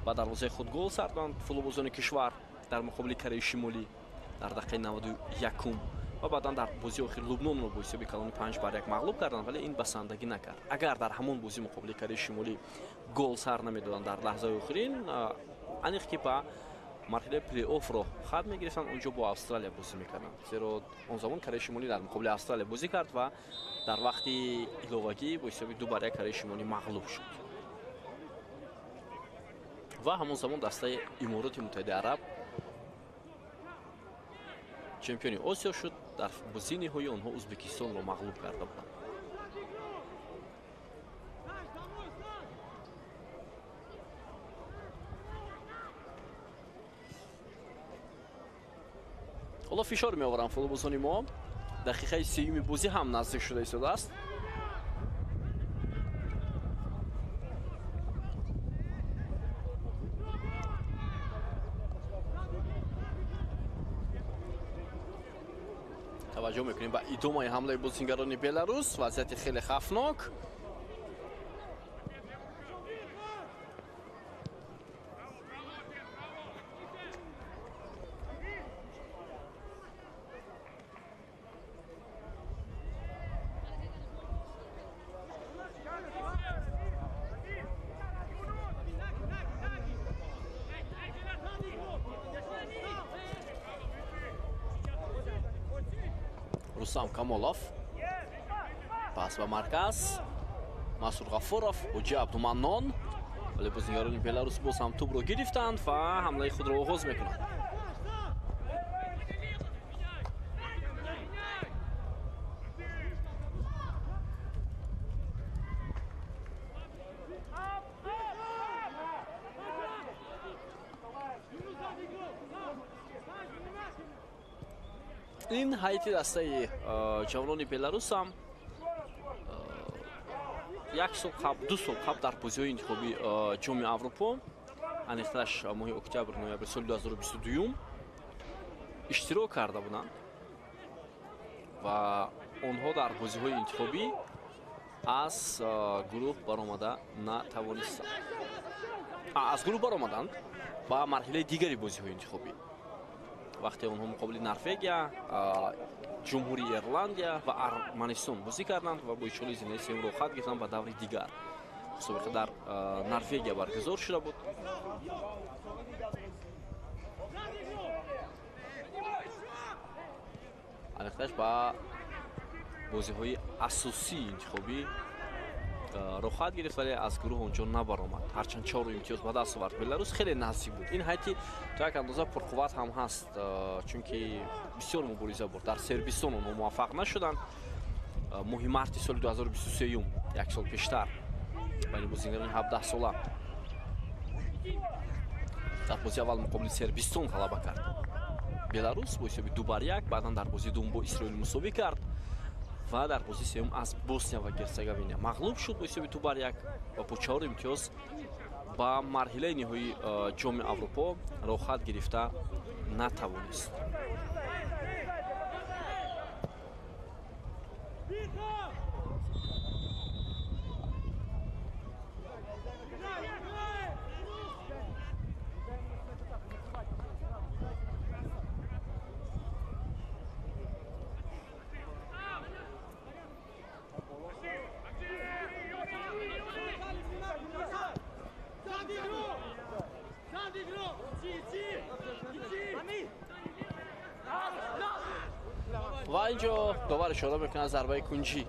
ба дарвозаи худ гол сарданд футболбозони кишвар дар муқобили Кореяи Шимолӣ дар дақиқаи 91 ва баъдан дар бозии охир Лубнонро бо ҳисоби калони 5-1 мағлуб карданд, вале ин басандагӣ накард. агар дар ҳамон бозӣ муқобили Кореяи Шимолӣ гол сар намедоданд дар лаҳзаи охирин, аниқ ки ба марҳилаи плей-оффро хат мегирифтанд, онҷо бо Австралия бозӣ мекарданд. зеро он замон Кореяи Шимолӣ дар муқобили Австралия бозӣ кард ва дар вақти иловагӣ бо ҳисоби 2-1 Кореяи Шимолӣ мағлуб шуд. ва ҳамон замон дастаи Имороти Муттаҳидаи Араб чемпиони Осиё шуд. дар бозии ниҳоӣ онҳо Ӯзбекистонро мағлуб карда буданд. ҳоло фишор меоваранд футболбозони мо. дақиқаи 3 бозӣ ҳам наздик шуда истодааст. таваҷҷӯҳ мекунем ба идомаи ҳамлаи бозингарони Беларус. вазъияти хеле хавфнок. Рустам Камолов, пас ба марказ, Масур Ғафуров, Ҳоҷи Абдуманнон, вале бозингарони Беларус боз ҳам тӯбро гирифтанд ва ҳамлаи худро оғоз мекунанд. ин ҳайати дастаи ҷавонони Беларус ҳам 2 сол қабл дар бозиҳои интихобии ҷоми Аврупо, аниқтараш моҳи октябр ноябри соли 2022 иштирок карда буданд. ва онҳо дар бозиҳои интихобӣ аз гурӯҳ баромада натавонистанд. Аз гурӯҳ баромаданд ба марҳилаи дигари бозиҳои интихобӣ. вақте онҳо муқобили Норвегия, ҷумҳурии Ирландия ва Арманистон бозӣ карданд ва бо ичолаи зинаи сеюм рохат гирифтанд ба даври дигар. мусобиқа дар Норвегия баргузор шуда буд. алихташ ба бозиҳои асосии интихобӣ рохат гирифт, вале аз гурӯҳ онҷо набаромад. ҳарчанд 4 имтиёз ба даст овард. Беларус хеле наздик буд. ин ҳайти то як андоза пурқувват ҳам ҳаст, чунки бисёр мубориза бурд. дар Сербистон онҳо муваффақ нашуданд. моҳи марти соли 2023, як сол пештар, байни бозингарони 17 сола дар бозии аввал муқобили Сербистон ғалаба кард. Беларус бо ҳисоби 2-1, баъдан дар бозии дуввум бо Исроил мусовӣ кард ва дар бозии сеюм аз Босния ва Герцеговина мағлуб шуд бо ҳисоби 2-1 ва бо 4 имтиёз ба марҳилаи ниҳоии ҷоми Аврупо рохат гирифта натавонист. ва инҷо довар ишора мекунад зарбаи кунҷӣ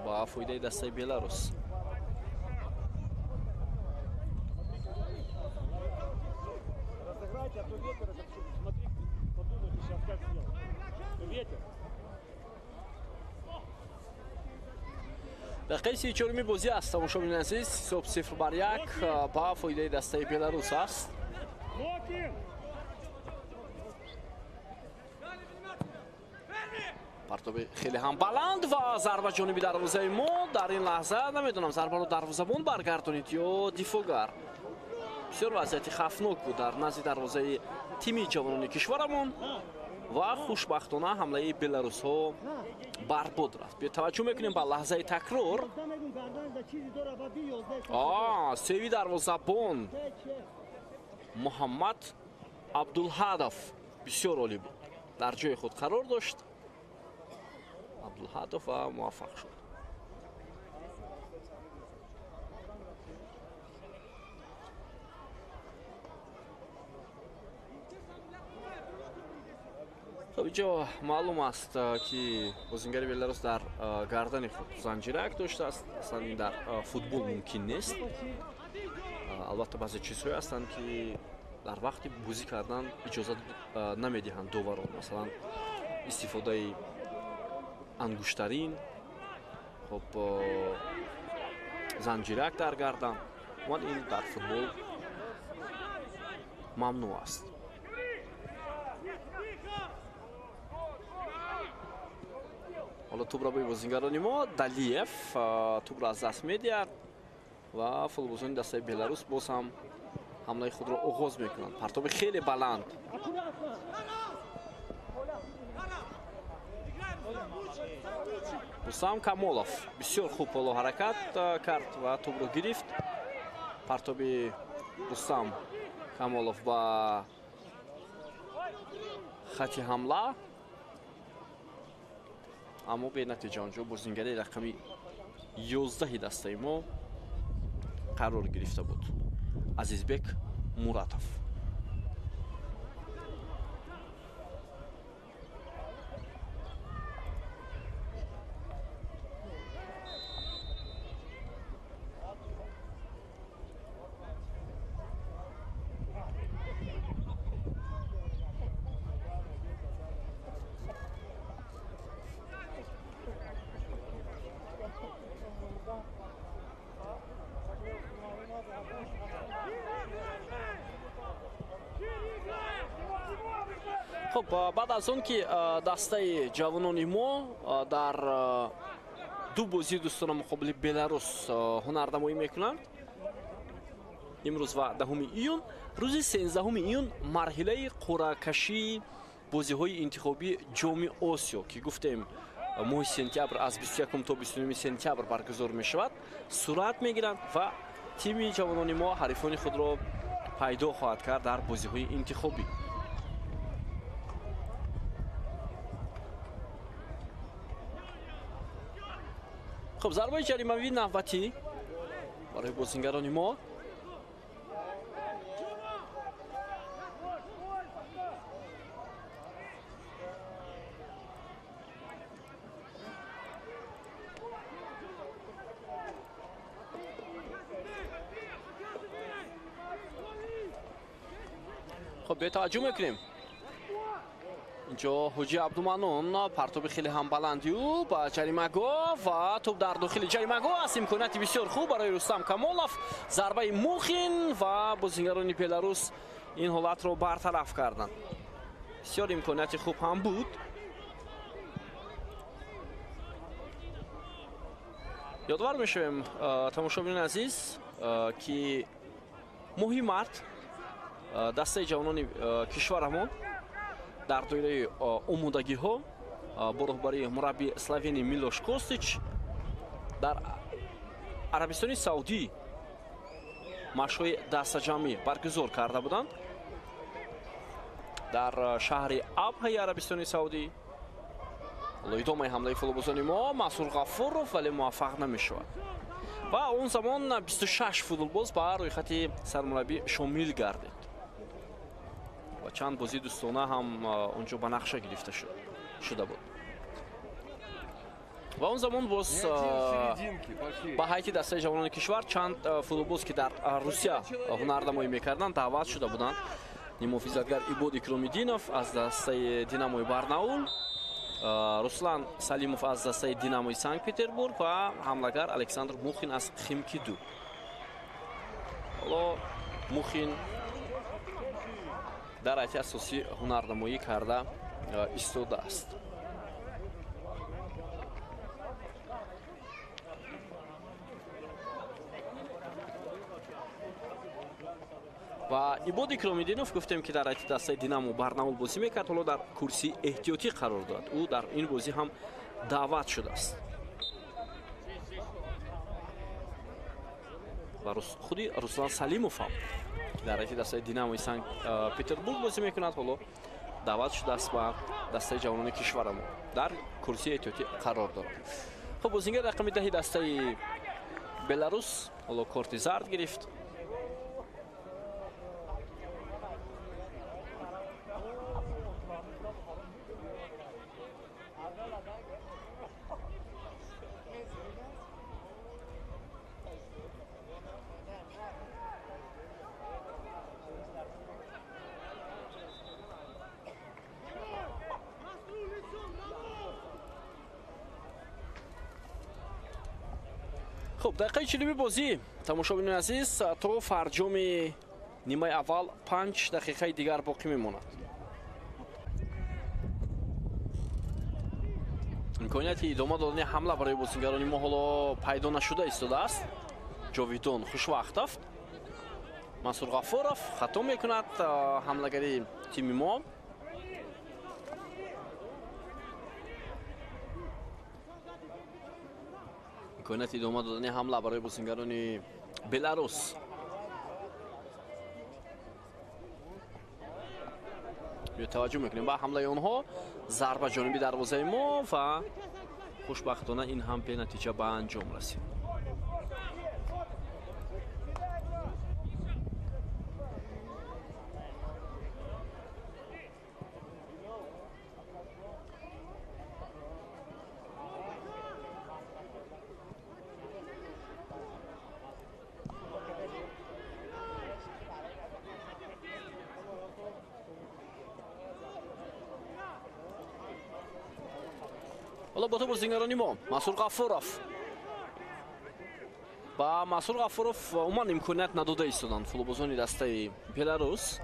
ба фоидаи дастаи Беларус. дақиқаи 34 бозӣ аст. тамошобини азиз, ҳисоб 0-1 ба фоидаи дастаи Беларус аст. партоби хеле ҳам баланд ва зарба ҷониби дарвозаи мо. дар ин лаҳза намедонам зарбаро дарвозабон баргардонид ё дифоъгар. бисёр вазъияти хавфнок буд дар назди дарвозаи тими ҷавонони кишварамон ва хушбахтона ҳамлаи беларусҳо барбод рафт. таваҷҷӯҳ мекунем ба лаҳзаи такрор. севи дарвозабон Муҳаммад Абдулҳадов бисёр олӣ буд. дар ҷои худ қарор дошт. Абдулҳадов ва муваффақ шуд. инҷо маълум аст ки бозингари Беларус дар гардани худ занҷирак доштааст. аслан ин дар футбол мумкин нест. албатта баъзе чизҳое ҳастанд ки дар вақти бозӣ кардан иҷозат намедиҳанд доварон. масалан истифодаи ангуштарин, хоб занҷирак дар гардан. ван ин дар футбол мамнӯъ аст. ҳоло тӯбро бои бозингарони мо Далиев тӯбро аз даст медиҳад ва футболбозони дастаи Беларус боз ҳам ҳамлаи худро оғоз мекунанд. партоби хеле баланд. Рустам Камолов бисёр хуб ҳоло ҳаракат кард ва тӯбро гирифт. партоби Рустам Камолов ба хати ҳамла, аммо бенатиҷа онҷо бозингари рақами 11 дастаи мо қарор гирифта буд. Азизбек Муратов. خب بعد از اون که دسته جوانان ما در دو بازی دوستانه مقابل بلاروس هنرنمایی میکنند. امروز و 10 ایون، روز 13 ایون مرحله قرعه کشی бозиҳои интихобии ҷоми Осиё ки гуфтем моҳи сентябр аз 21 то 29 сентябр баргузор мешавад сурат мегиранд ва тими ҷавонони мо ҳарифони худро пайдо хоҳад кард дар бозиҳои интихобӣ. خب ضربه جریمه‌ای نحوتی برای بازیگران ما. خب به توجه میکنیم اینجا حجی عبدالمنون پرتاب خیلی هم بلندی و با جریمه گاه و توپ در داخل جریمه گاه است. امکانیت بسیار خوب برای رستم کمالوف. ضربه موخین و بازیگران بلاروس این حالت رو برطرف کردند. بسیار امکانیت خوب هم بود. یادوار میشویم تماشاگران عزیز که مهی مرد دسته جوانان کشورمون در دوره آمودگی ها با رهبری مربی اسلوونی میلوش کوستیچ در عربستان سعودی مشق‌های دسته‌جمعی برگزار کرده بودند. در شهر ابها عربستان سعودی ادامه حمله فوتبالبازان ما مسعود غفورов ولی موفق نمی‌شود و اون زمان 26 فوتبالباز بر روی خط سرمربی شامل گردید و چند بازی دوستانه هم اونجا به نقشه گرفته شده بود و اون زمان باز با هیئت دسته جوانان کشور چند فوتبالباز که در روسیه هنرنمایی میکردند دعوت شده بودند. محافظتگر ایبود اکرام‌الدینов از دسته دیناموی برناول، руслан салимов аз дастаи динамои санкт петербург ва ҳамлагар александр мухин аз химки 2. ҳоло мухин дар ҳайати асосӣ ҳунарнамоӣ карда истодааст. و ایبود اکرام‌الدینов گفتیم که در ҳайати дастаи динамо барнаул бозӣ мекард. ҳоло дар курсии эҳтиётӣ қарор дорад. ӯ дар ин бозӣ ҳам даъват шудааст. ва худи руслан салимов ҳам дар ҳайати дастаи динамои санкт петербург бозӣ мекунад. ҳоло даъват шудааст ба дастаи ҷавонони кишварамо дар курсии эҳтиётӣ қарор дорад. хуб бозингар рақами 10 дастаи беларус ҳоло корти зард гирифт. خب دقیقه 40 بازی تماشاگران عزیز تو فرجام نیمه اول 5 دقیقه دیگر باقی میماند. امکانیت ادامه دادن حمله برای بازیگران ما حالا پیدا نشده ایستاده است. جاویدون خوشوقتov مسعود غفورov خطا میکند حملهگری تیم ما. امکانیت ادامه دادن حمله برای بازیگران بلاروس. توجه میکنیم با حمله آنها ضربه جانبی دروازه ما و خوشبختانه این هم به نتیجه به انجام رسید. حالا با تو بازیگران ما مسعود غفورov با مسعود غفورov عموما امکانیت نداده ایستادند فوتبالبازان دسته بلاروس.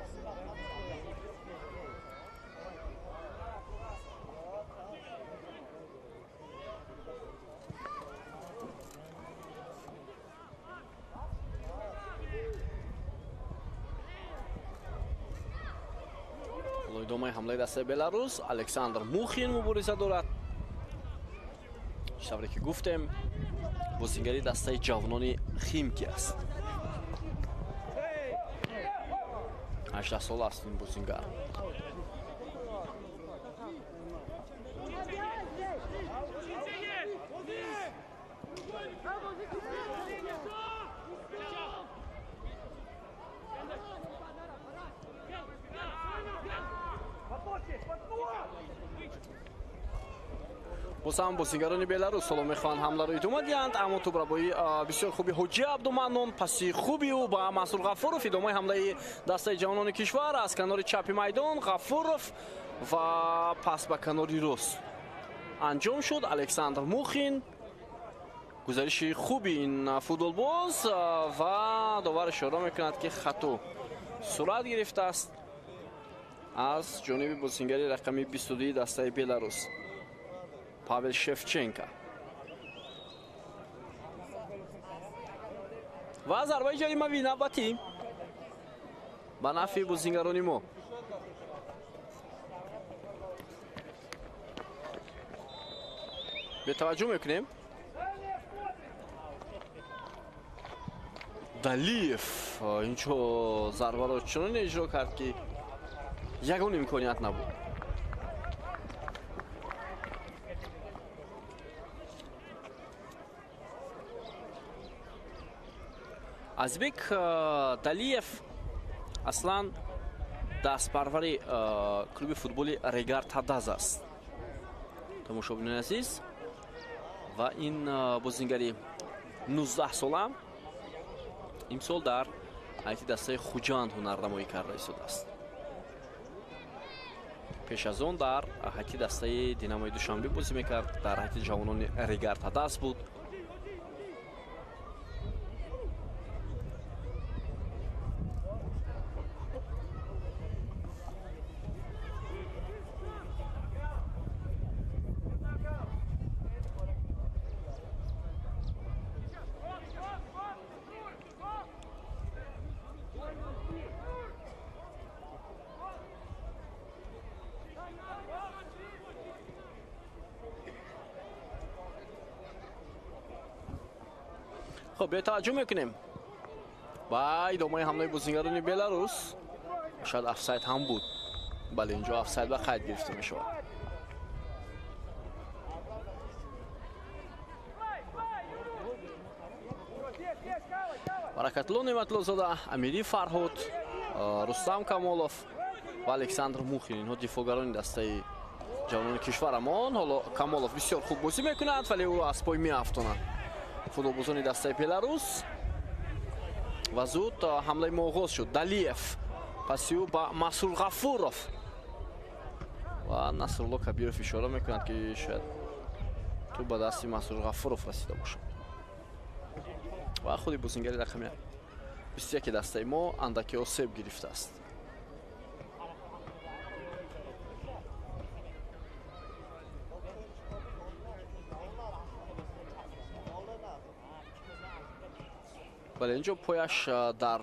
идомаи ҳамлаи дастаи Беларус Александр Мухин мубориза дорад. Тавре ки гуфтем бозингари дастаи ҷавонони Химки аст. 18 сол аст ин бозингар. бозам бозингарони Беларус соло мехоҳанд ҳамларо идома диҳанд, аммо тӯбрабои бисёр хуби Ҳоҷӣ Абдуманнон, паси хуби ӯ ба Масур Ғафуров. идомаи ҳамлаи дастаи ҷавонони кишвар аз канори чапи майдон Ғафуров ва пас ба канори рост анҷом шуд. Александр Мухин гузариши хуби ин футболбоз ва довар ишора мекунад ки хато сурат гирифтааст аз ҷониби бозингари рақами 22 дастаи Беларус Павел Шевченко. ва зарбаи ҷаримавӣ навбатӣ ба нафи бозингарони мо. бетаваҷҷӯҳ мекунем. Далиев инҷо зарбаро чунон иҷро кард ки ягон имконият набуд. Азбек Далиев аслан дастпарвари клуби футболи Регар Тадаз аст. Тамошобинони азиз, ва ин бозингари 19 сола имсол дар ҳайати дастаи Хуҷанд ҳунарнамоӣ карда истодааст. пеш аз он дар ҳайати дастаи Динамои Душанбе бозӣ мекард, дар ҳайати ҷавонони Регар Тадаз буд. خب توجه میکنیم با ادامه حمله بازیگران بلاروس. شاید افساید هم بود، بله اینجا افساید و قید گرفته میشه. برکتلو نعمتلو زاده، امیری فرهاد، رستم کمالوف و الکساندر موخین، اینها دفاعگران دسته جوانان کشورمان. حالا کمالوف بسیار خوب بازی میکند ولی او از پای میافتاند فوتبالبازان دسته بلاروس. و زود حمله ما آغاز شد. دالیف پسی او با مسعود غفورов و نصرالله کبیرов اشاره میکند که شاید تو به دست مسعود غفورов رسیده باشه. و خود بازیگر رقم 21 دسته ما اندکی آسیب گرفته است. ولی اینجا پایش در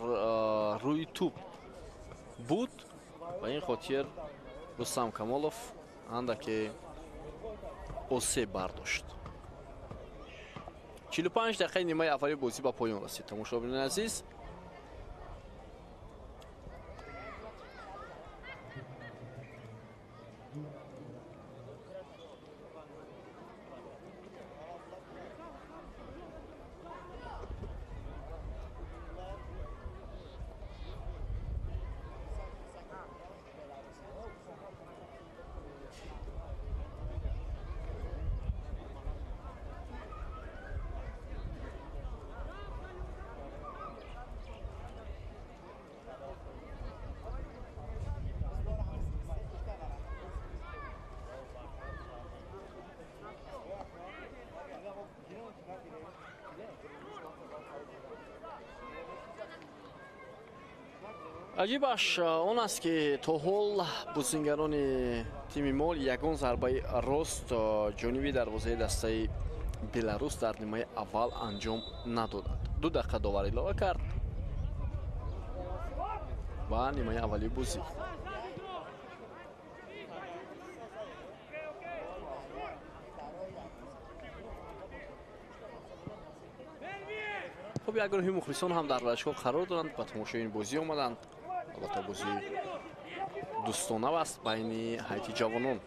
روی توپ بود و این خاطر رستم کمالوف اندکی آسیب برداشت. 45 دقیقه نیمه اولی بازی به پایان رسید. تماشاگران عزیز، عجیبش اون است که تا حال بازیگران تیم ما یگان ضربه راست جانبی دروازه دسته بلاروس در نیمه اول انجام ندادند. 2 دقیقه داوری اضافه کرد و نیمه اولی بازی خب یک گروه مخلصان هم در ورزشگاه قرار دارند با تماشای این بازی آمدند. البته بازی دوستانه است بین هیئت جوانان.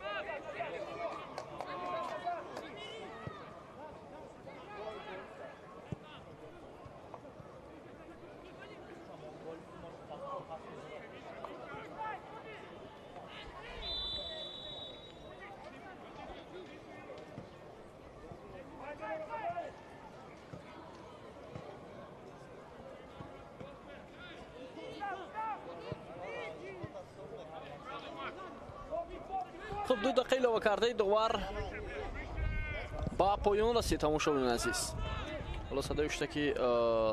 خب 2 دقیقه علاوه کرده دوبار با پایان رسید تماشاگران عزیز. حالا صدای شده که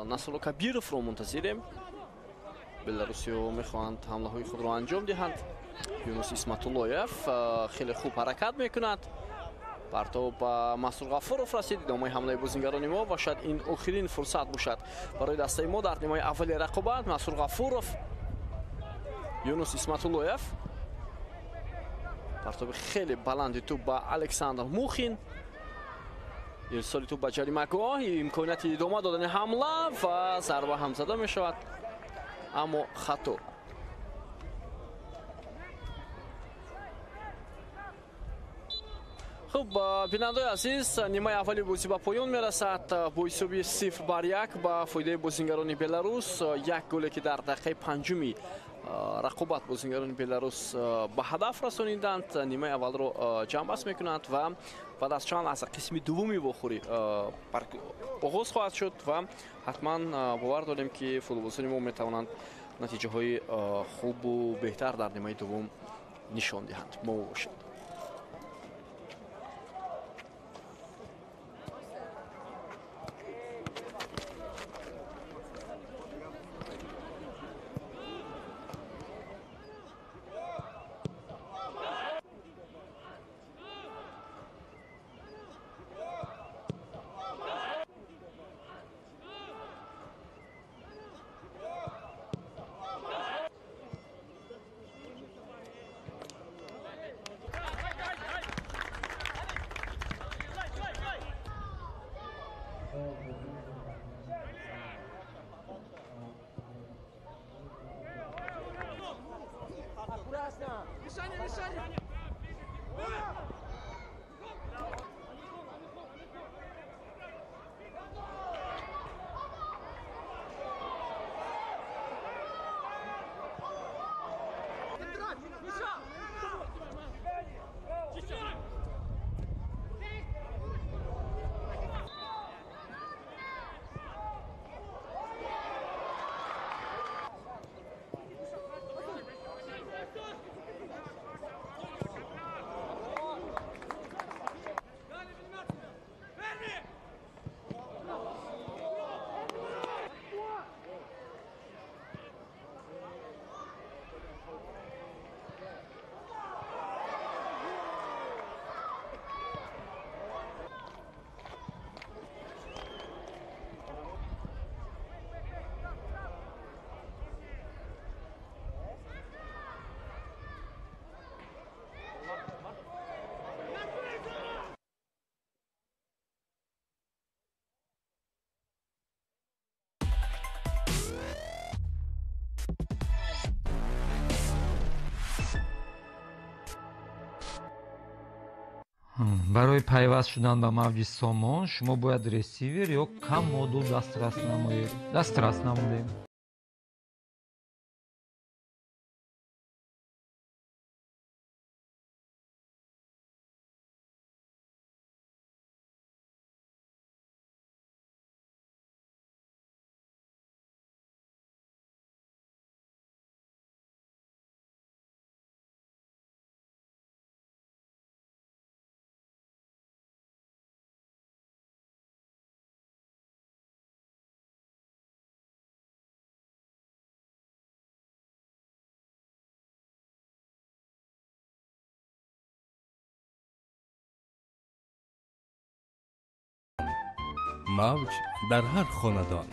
نسل کبیرов رو منتظریم. بلاروسیا میخواهند حمله های خود را انجام دهند. یونس اسمتاللویف خیلی خوب حرکت میکند. پرتاب با مسعود غفورов رسید. ادامه حمله بازیگران ما و شاید این آخرین فرصت باشد برای دسته ما در نیمه اولی رقابت. مسعود غفورov، یونس اسمتاللویف، پرتاب خیلی بلند توپ با الکساندر موخین. ارسال توپ به جریمه‌گاه، امکانیت ادامه دادن حمله و ضربه هم زده می شود اما خطا. خب بیننده عزیز، نیمه اولی بازی به پایان میرسد با حساب 0-1 با فایده بازیگران بلاروس. یک گلی که در دقیقه پنجمی رقابت بازیگران بلاروس به هدف رسانیدند. نیمه اول رو جنببست میکنند و بعد از چند لحظه قسم دومی بخوری آغاز خواهد شد و حتما باور داریم که فوتبالسازان ما میتوانند نتیجه های خوب و بهتر در نیمه دوم نشان دهند. ما باشید. барои пайваст шудан ба мавҷи сомон шумо бояд ресивер ё кам модул дастрас намоед. موج در هر خاندان.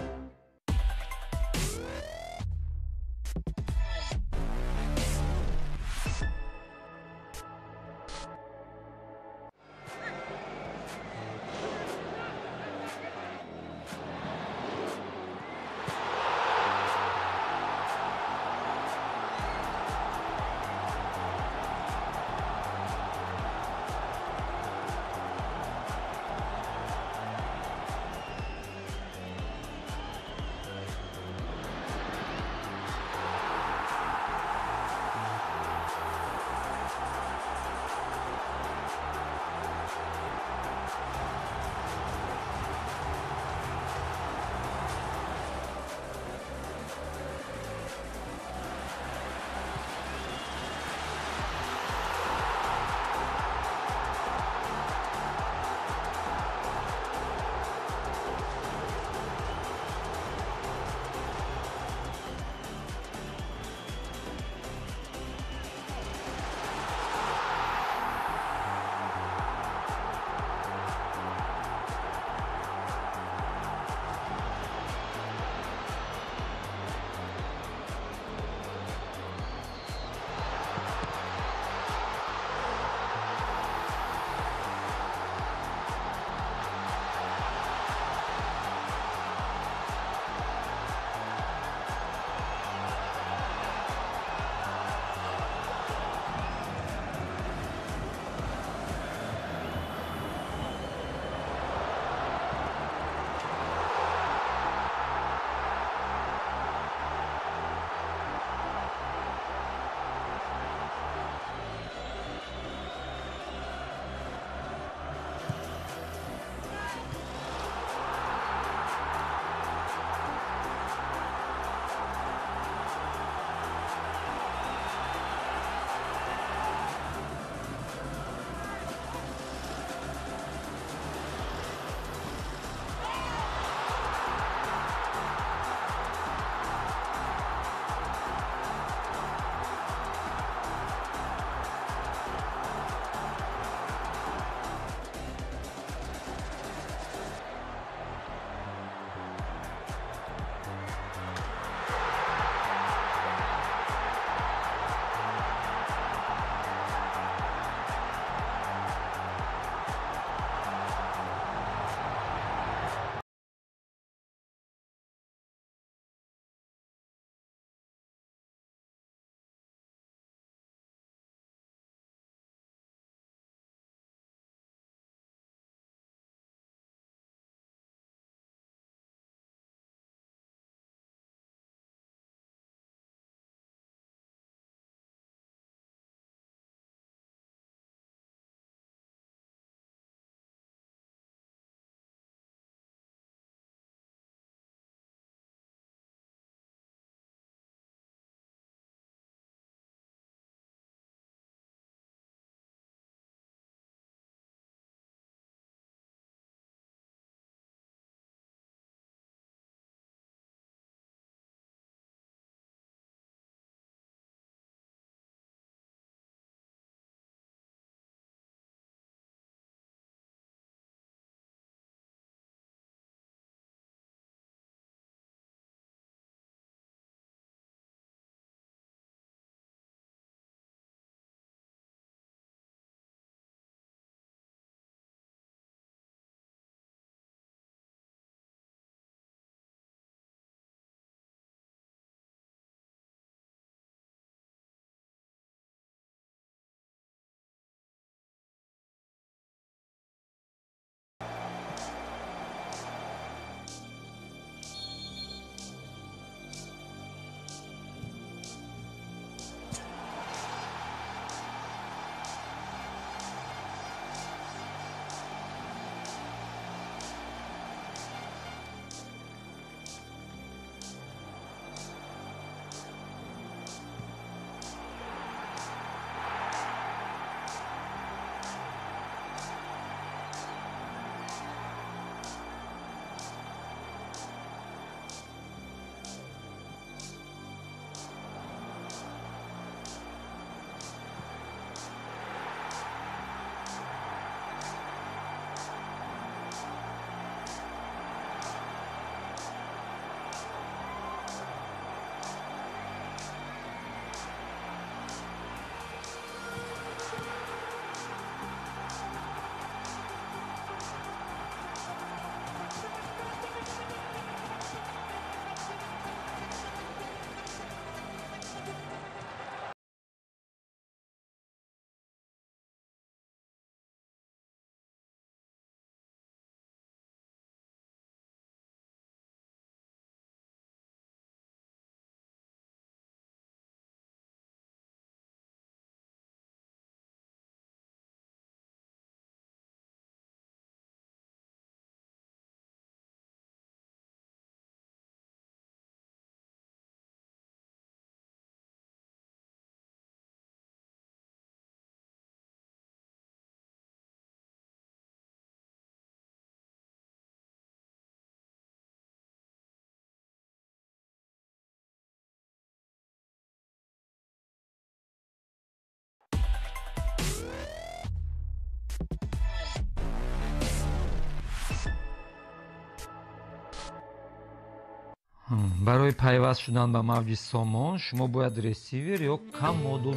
барои пайваст шудан ба мавҷи сомон шумо бояд ресивер ё кам модул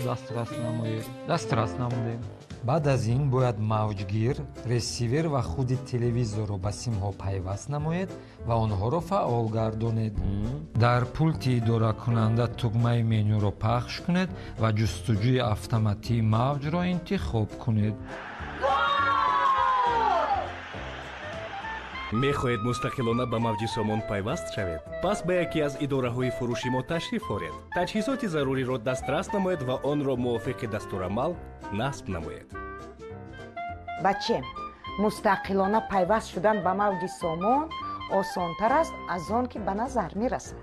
дастрас намоед. баъд аз ин бояд мавҷгир, ресивер ва худи телевизорро ба симҳо пайваст намоед ва онҳоро фаъол гардонед. дар пулти идоракунанда тугмаи менюро пахш кунед ва ҷустуҷӯи автоматии мавҷро интихоб кунед. мехоҳед мустақилона ба мавҷи сомон пайваст шавед? пас ба яке аз идораҳои фурӯши мо ташриф оред. таҷҳизоти заруриро дастрас намоед ва онро мувофиқи дастурамал насб намоед. бачем, мустақилона пайваст шудан ба мавҷи сомон осонтар аст аз он ки ба назар мерасад.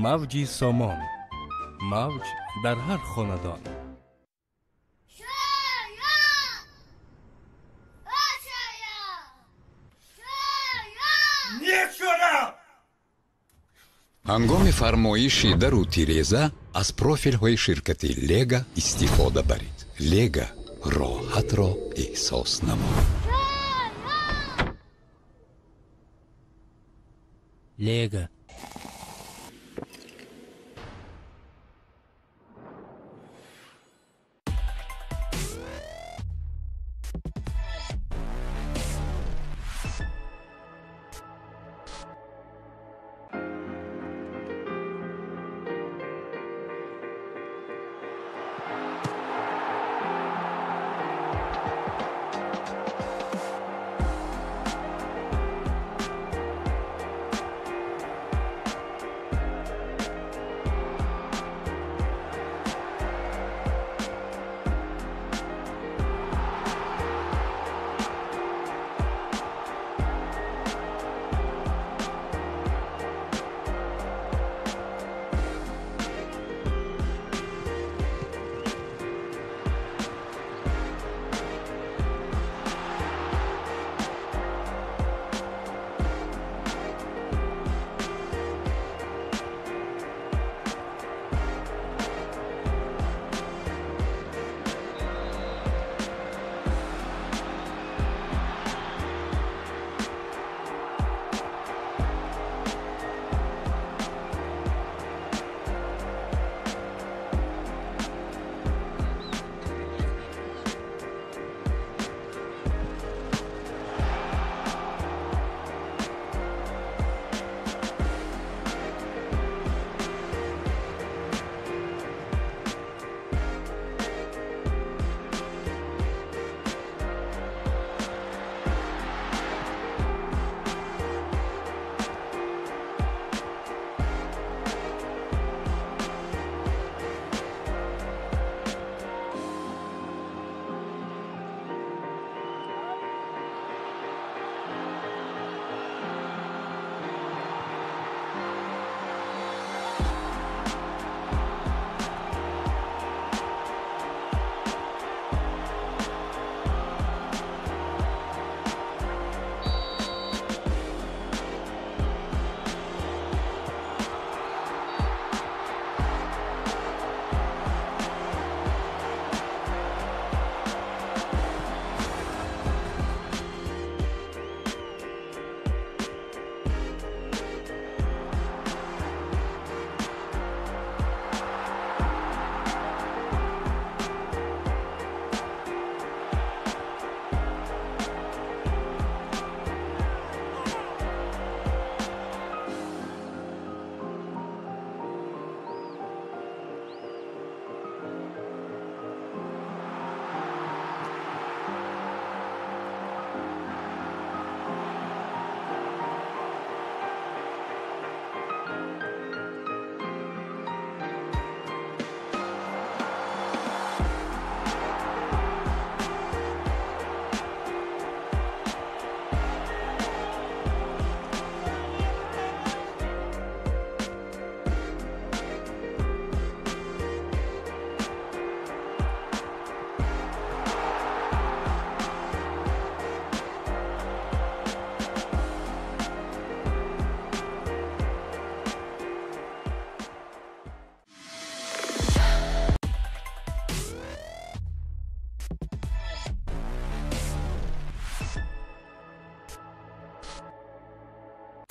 мавҷи сомон. мавҷ дар ҳар хонадон. ҳангоми фармоиши дару тиреза аз профилҳои ширкати лега истифода баред. лега роҳатро эҳсос намоед. лега.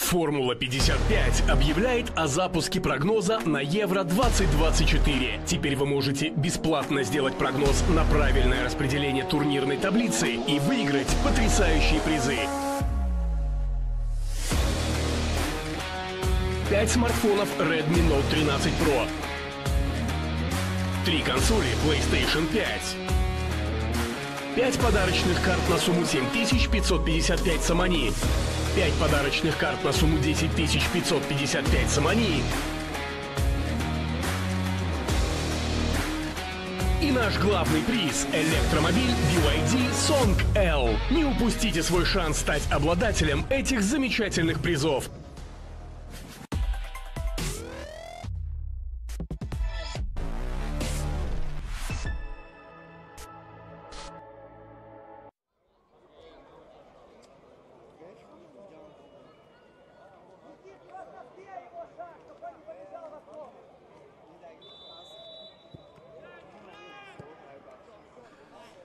Формула-55 объявляет о запуске прогноза на Евро-2024. Теперь вы можете бесплатно сделать прогноз на правильное распределение турнирной таблицы и выиграть потрясающие призы. 5 смартфонов Redmi Note 13 Pro. 3 консоли PlayStation 5. 5 подарочных карт на сумму 7555 самани. 5 подарочных карт на сумму 10555 самани. И наш главный приз – электромобиль BYD Song L. Не упустите свой шанс стать обладателем этих замечательных призов.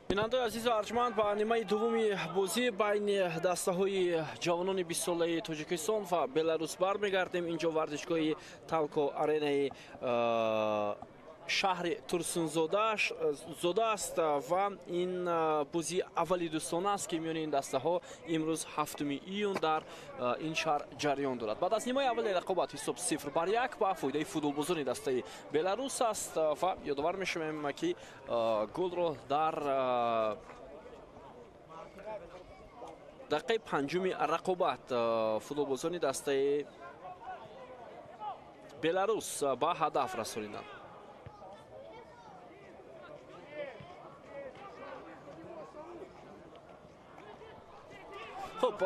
бинандаи азизу арҷманд ба нимаи дуввуми бозӣ байни дастаҳои ҷавонони 20 солаи Тоҷикистон ва Беларус бармегардем. Инҷо варзишгоҳи Талко аренаи шаҳри Турсунзода аст ва ин бозии аввали дӯстона аст ки миёни ин дастаҳо имрӯз 7 июн дар ин шаҳр ҷараён дорад. Баъд аз нимаи аввали рақобат ҳисоб 0-1 ба фоидаи футболбозони дастаи Беларус аст ва ёдовар мешавем ки голро дар дақиқаи панҷуми рақобат футболбозони дастаи Беларус ба ҳадаф расониданд. خب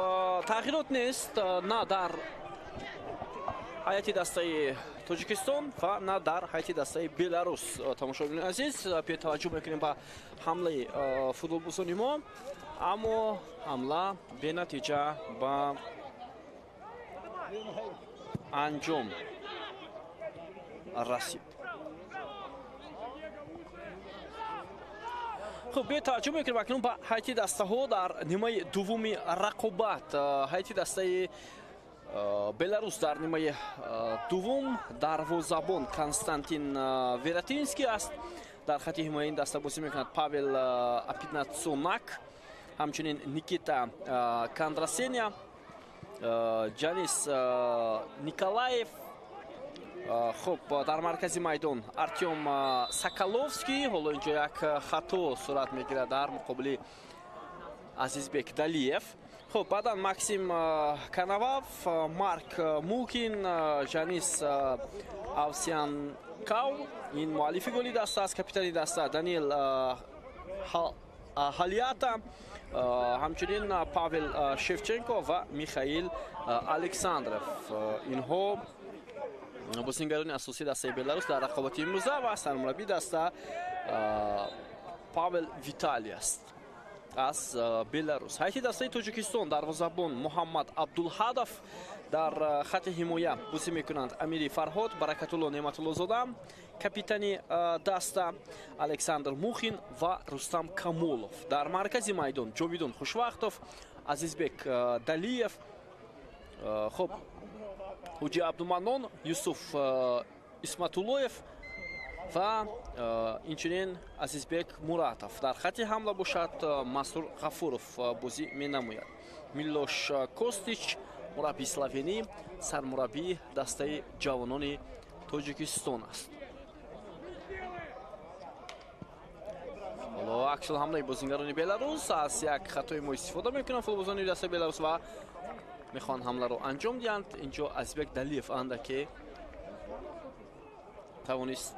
تغییرات نیست نه در هیئت دسته تاجیکستان و نه در هیئت دسته بلاروس. تماشاگران عزیز به توجه میکنیم به حمله فوتبالبازان ما، اما حمله به نتیجه به انجام رسید. خب به توجه میکنیم اکنون به هیئت دسته ها در نیمه دومی رقابت. هیئت دسته بلاروس در نیمه دوم دروازه‌بان کنستانتین وراتینسکی است. در خط حمایت این دسته بازی میکند پاول اپیناتسوناک، همچنین نیکیتا کاندراسینیا، جانیس نیکولایف. خب در مرکز میدان ارتیوم ساکالوفسکی. حالا اینجا یک خطا صورت میگیره در مقابل عزیزبек دالیف. خب بعدا ماکسیم کاناواف، مارک موکین، جانیس اوسیانکاو. این مؤلف گلی دسته است. کاپیتان دسته دانیل هالیاتا، همچنین پاول شفچنکو و میخائیل الکساندروف. اینها بازیگران اساسی دسته بلاروس در رقابت امروزه و سرمربی دسته پاول ویتالی است از بلاروس. هیئت دسته تاجیکستان دروازه‌بان محمد عبدالهادف. در خط حمایت بازی میکنند امیری فرهاد، برکت‌الله نعمت‌الله زاده، کاپیتان دسته الکساندر موخین و رستم کامولوف. در مرکز میدان جاویدون خوشوقتوف، عزیزبек دالیف. خب حجی عبدالمنان، یوسف اسمت‌الله‌ев و اینچنین عزیزبек مراتов. در خط حمله باشد مسرور غفورов بازی می‌نماید. میلوش کوستیچ مربی اسلوونی، سرمربی دسته جوانان تاجیکستان است. حالا عکس حمله بازیگران بلاروس از یک خطای ما استفاده میکنند فوتبالبازان دسته بلاروس و میخوان حمله رو انجام دهند. اینجا عزیزبek دالیف اند که توانست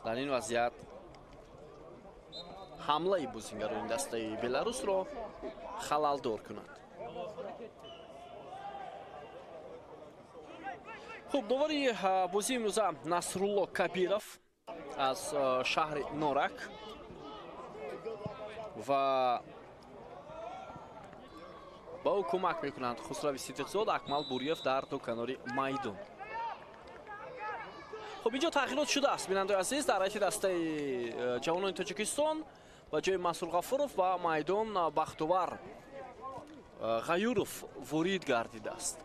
در این وضعیت حمله بازیگران دسته بلاروس رو خلالدار کند. خب دوباره بازی امروزه نصرالله کبیرов از شهر نورک و با او کمک میکنند خسروی صدیقزاد، اکمل بوریف در دو کنار میدان. خب اینجا تغییرات شده است بیننده عزیز. در هیئت دسته جوانان تاجیکستان با جای مسرور غفورов با میدان بختیوار ғаюров ворид гардидааст.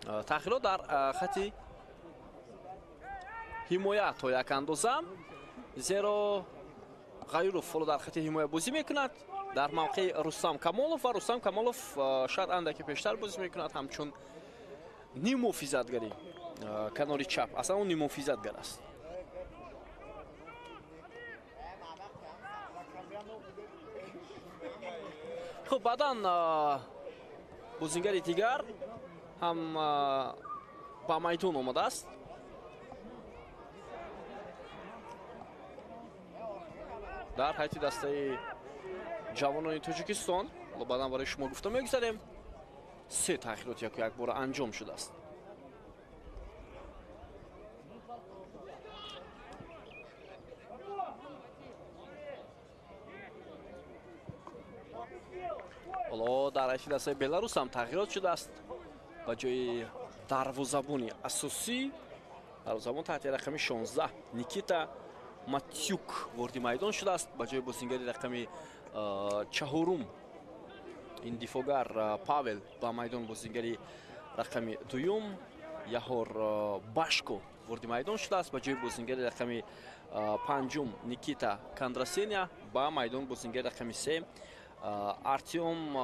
тағйирот дар хати ҳимоя то як андоза, зеро ғаюров ҳоло дар хати ҳимоя бозӣ мекунад дар мавқеи Рустам Камолов ва Рустам Камолов шояд андаке пештар бозӣ мекунад ҳамчун ним муҳофизатгари канори чап. Аслан он ним муҳофизатгар аст. хуб баъдан бозингари дигар ҳам ба майдон омадааст. дар ҳайати дастаи ҷавонони Тоҷикистон баъдан барои шумо гуфта мегузарем, 3 тағйирот як бора анҷом шудааст. ҳоло дар ҳайати дастаи Беларус ҳам тағйирот шудааст. ба ҷои дарвозабони асосӣ, дарвозабон таҳти рақами 16 Никита Матюк ворди майдон шудааст. ба ҷои бозингари рақами 4 ин дифогар Павел ба майдон бозингари рақами 2 Яҳор Башко ворди майдон шудааст. ба ҷои бозингари рақами 5 Никита Кандрасеня ба майдон бозингари рақами 3 Артем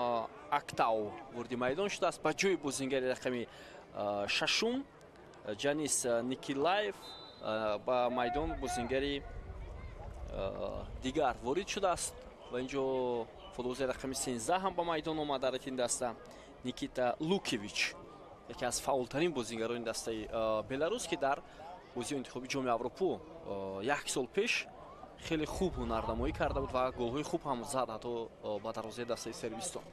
Актау ворди майдон шудааст. ба ҷои бозингари рақами 6 Ҷанис Никилаев ба майдон бозингари дигар ворид шудааст. ва инҷо футболбози рақами 13 ҳам ба майдон омад дар ин даста Никита Лукевич, яке аз фаъолтарин бозингарони дастаи Беларус ки дар бозии интихоби ҷоми Аврупо 1 сол пеш хеле хуб ҳунарнамоӣ карда буд ва голҳои хуб ҳам зад ҳатто ба дарвозаи дастаи Сербистон.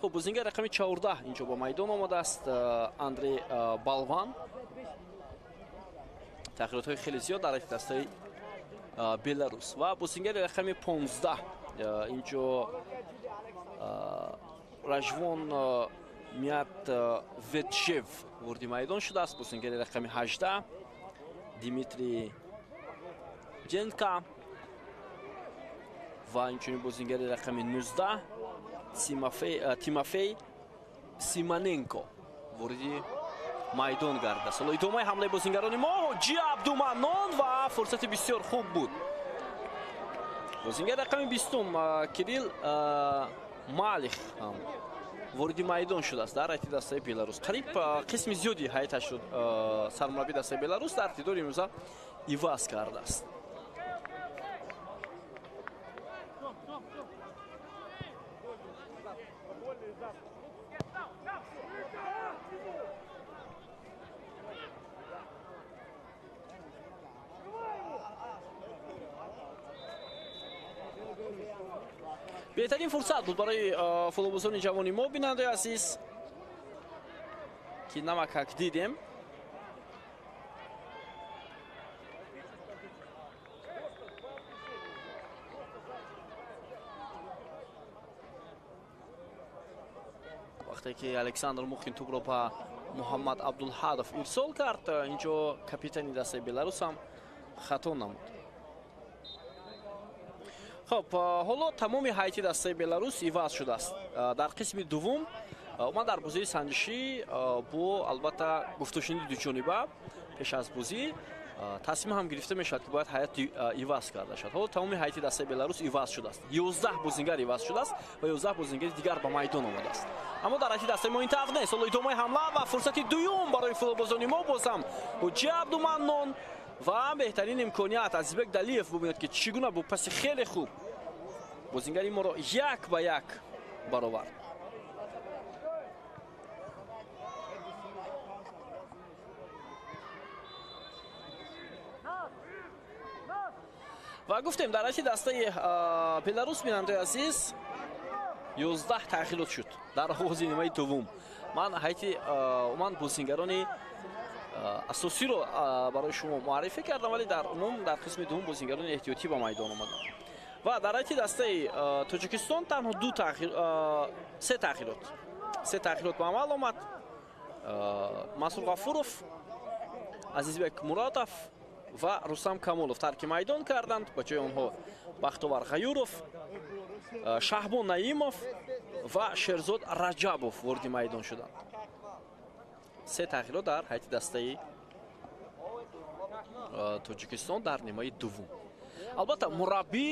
хуб бозингари рақами 14 инҷо ба майдон омадааст Андрей Балван. тағйиротҳои хеле зиёд дар дастаи Беларус. ва бозингари рақами 15 инҷо Ражвон Миятветшев ворди майдон шудааст. бозингари рақами 18 Димитрий Ҷенка ва инчунин бозингари рақами 19 Тимофей Симоненко ворди майдон гардидааст. ҳоло идомаи ҳамлаи бозингарони мо Ҳоҷи Абдуманнон ва фурсати бисёр хуб буд. бозингари рақами 20 Кирилл Малих ворди майдон шудааст дар ҳайати дастаи Беларус. қариб қисми зиёди ҳайаташ шуд сармураббии дастаи Беларус дар дидори имрӯза иваз кардааст. беҳтарин фурсат буд барои футболбозони ҷавони мо, бинандаи азиз, ки намак ҳак дидем. вақте ки Александр Мухин тӯбро ба Муҳаммад Абдулҳадов ирсол кард, инҷо капитани дастаи Беларус ҳам хато намуд. хуб ҳоло тамоми ҳайати дастаи Беларус иваз шудааст. дар қисми дуввум омад дар бозии санҷишӣ бо албатта гуфтушуниди дуҷониба пеш аз бозӣ тасмим ҳам гирифта мешавад ки бояд ҳайат иваз карда шавад. ҳоло тамоми ҳайати дастаи Беларус иваз шудааст. 11 бозингар иваз шудааст ва 11 бозингари дигар ба майдон омадааст. аммо дар ҳайати дастаи мо ин тавр нест. ҳоло идомаи ҳамла ва фурсати дуюм барои футболбозони мо бозам Ҳоҷи Абдуманнон ва беҳтарин имконият Азизбек Далиев бубинед ки чӣ гуна бо паси хеле хуб бозингари моро 1 ба 1 баровард. ва гуфтем дар ҳайати дастаи Беларус, бинандаи азиз, 11 тағйирот шуд дар оғози нимаи дуввум. ман ҳайати уман бозингарони асосиро барои шумо муаррифӣ кардам, вале дар умум дар қисми дуввум бозингарони эҳтиётӣ ба майдон омаданд. ва дар ҳайати дастаи Тоҷикистон танҳо 3 тағйирот ба амал омад. Масур Ғафуров, Азизбек Муратов ва Рустам Камолов тарки майдон карданд. ба ҷои онҳо Бахтовар Ғаюров Шаҳбон Наимов ва Шерзод Раҷабов ворди майдон шуданд. Се тағйирот дар ҳайати дастаи Тоҷикистон дар нимаи дуввум. Албатта мураббӣ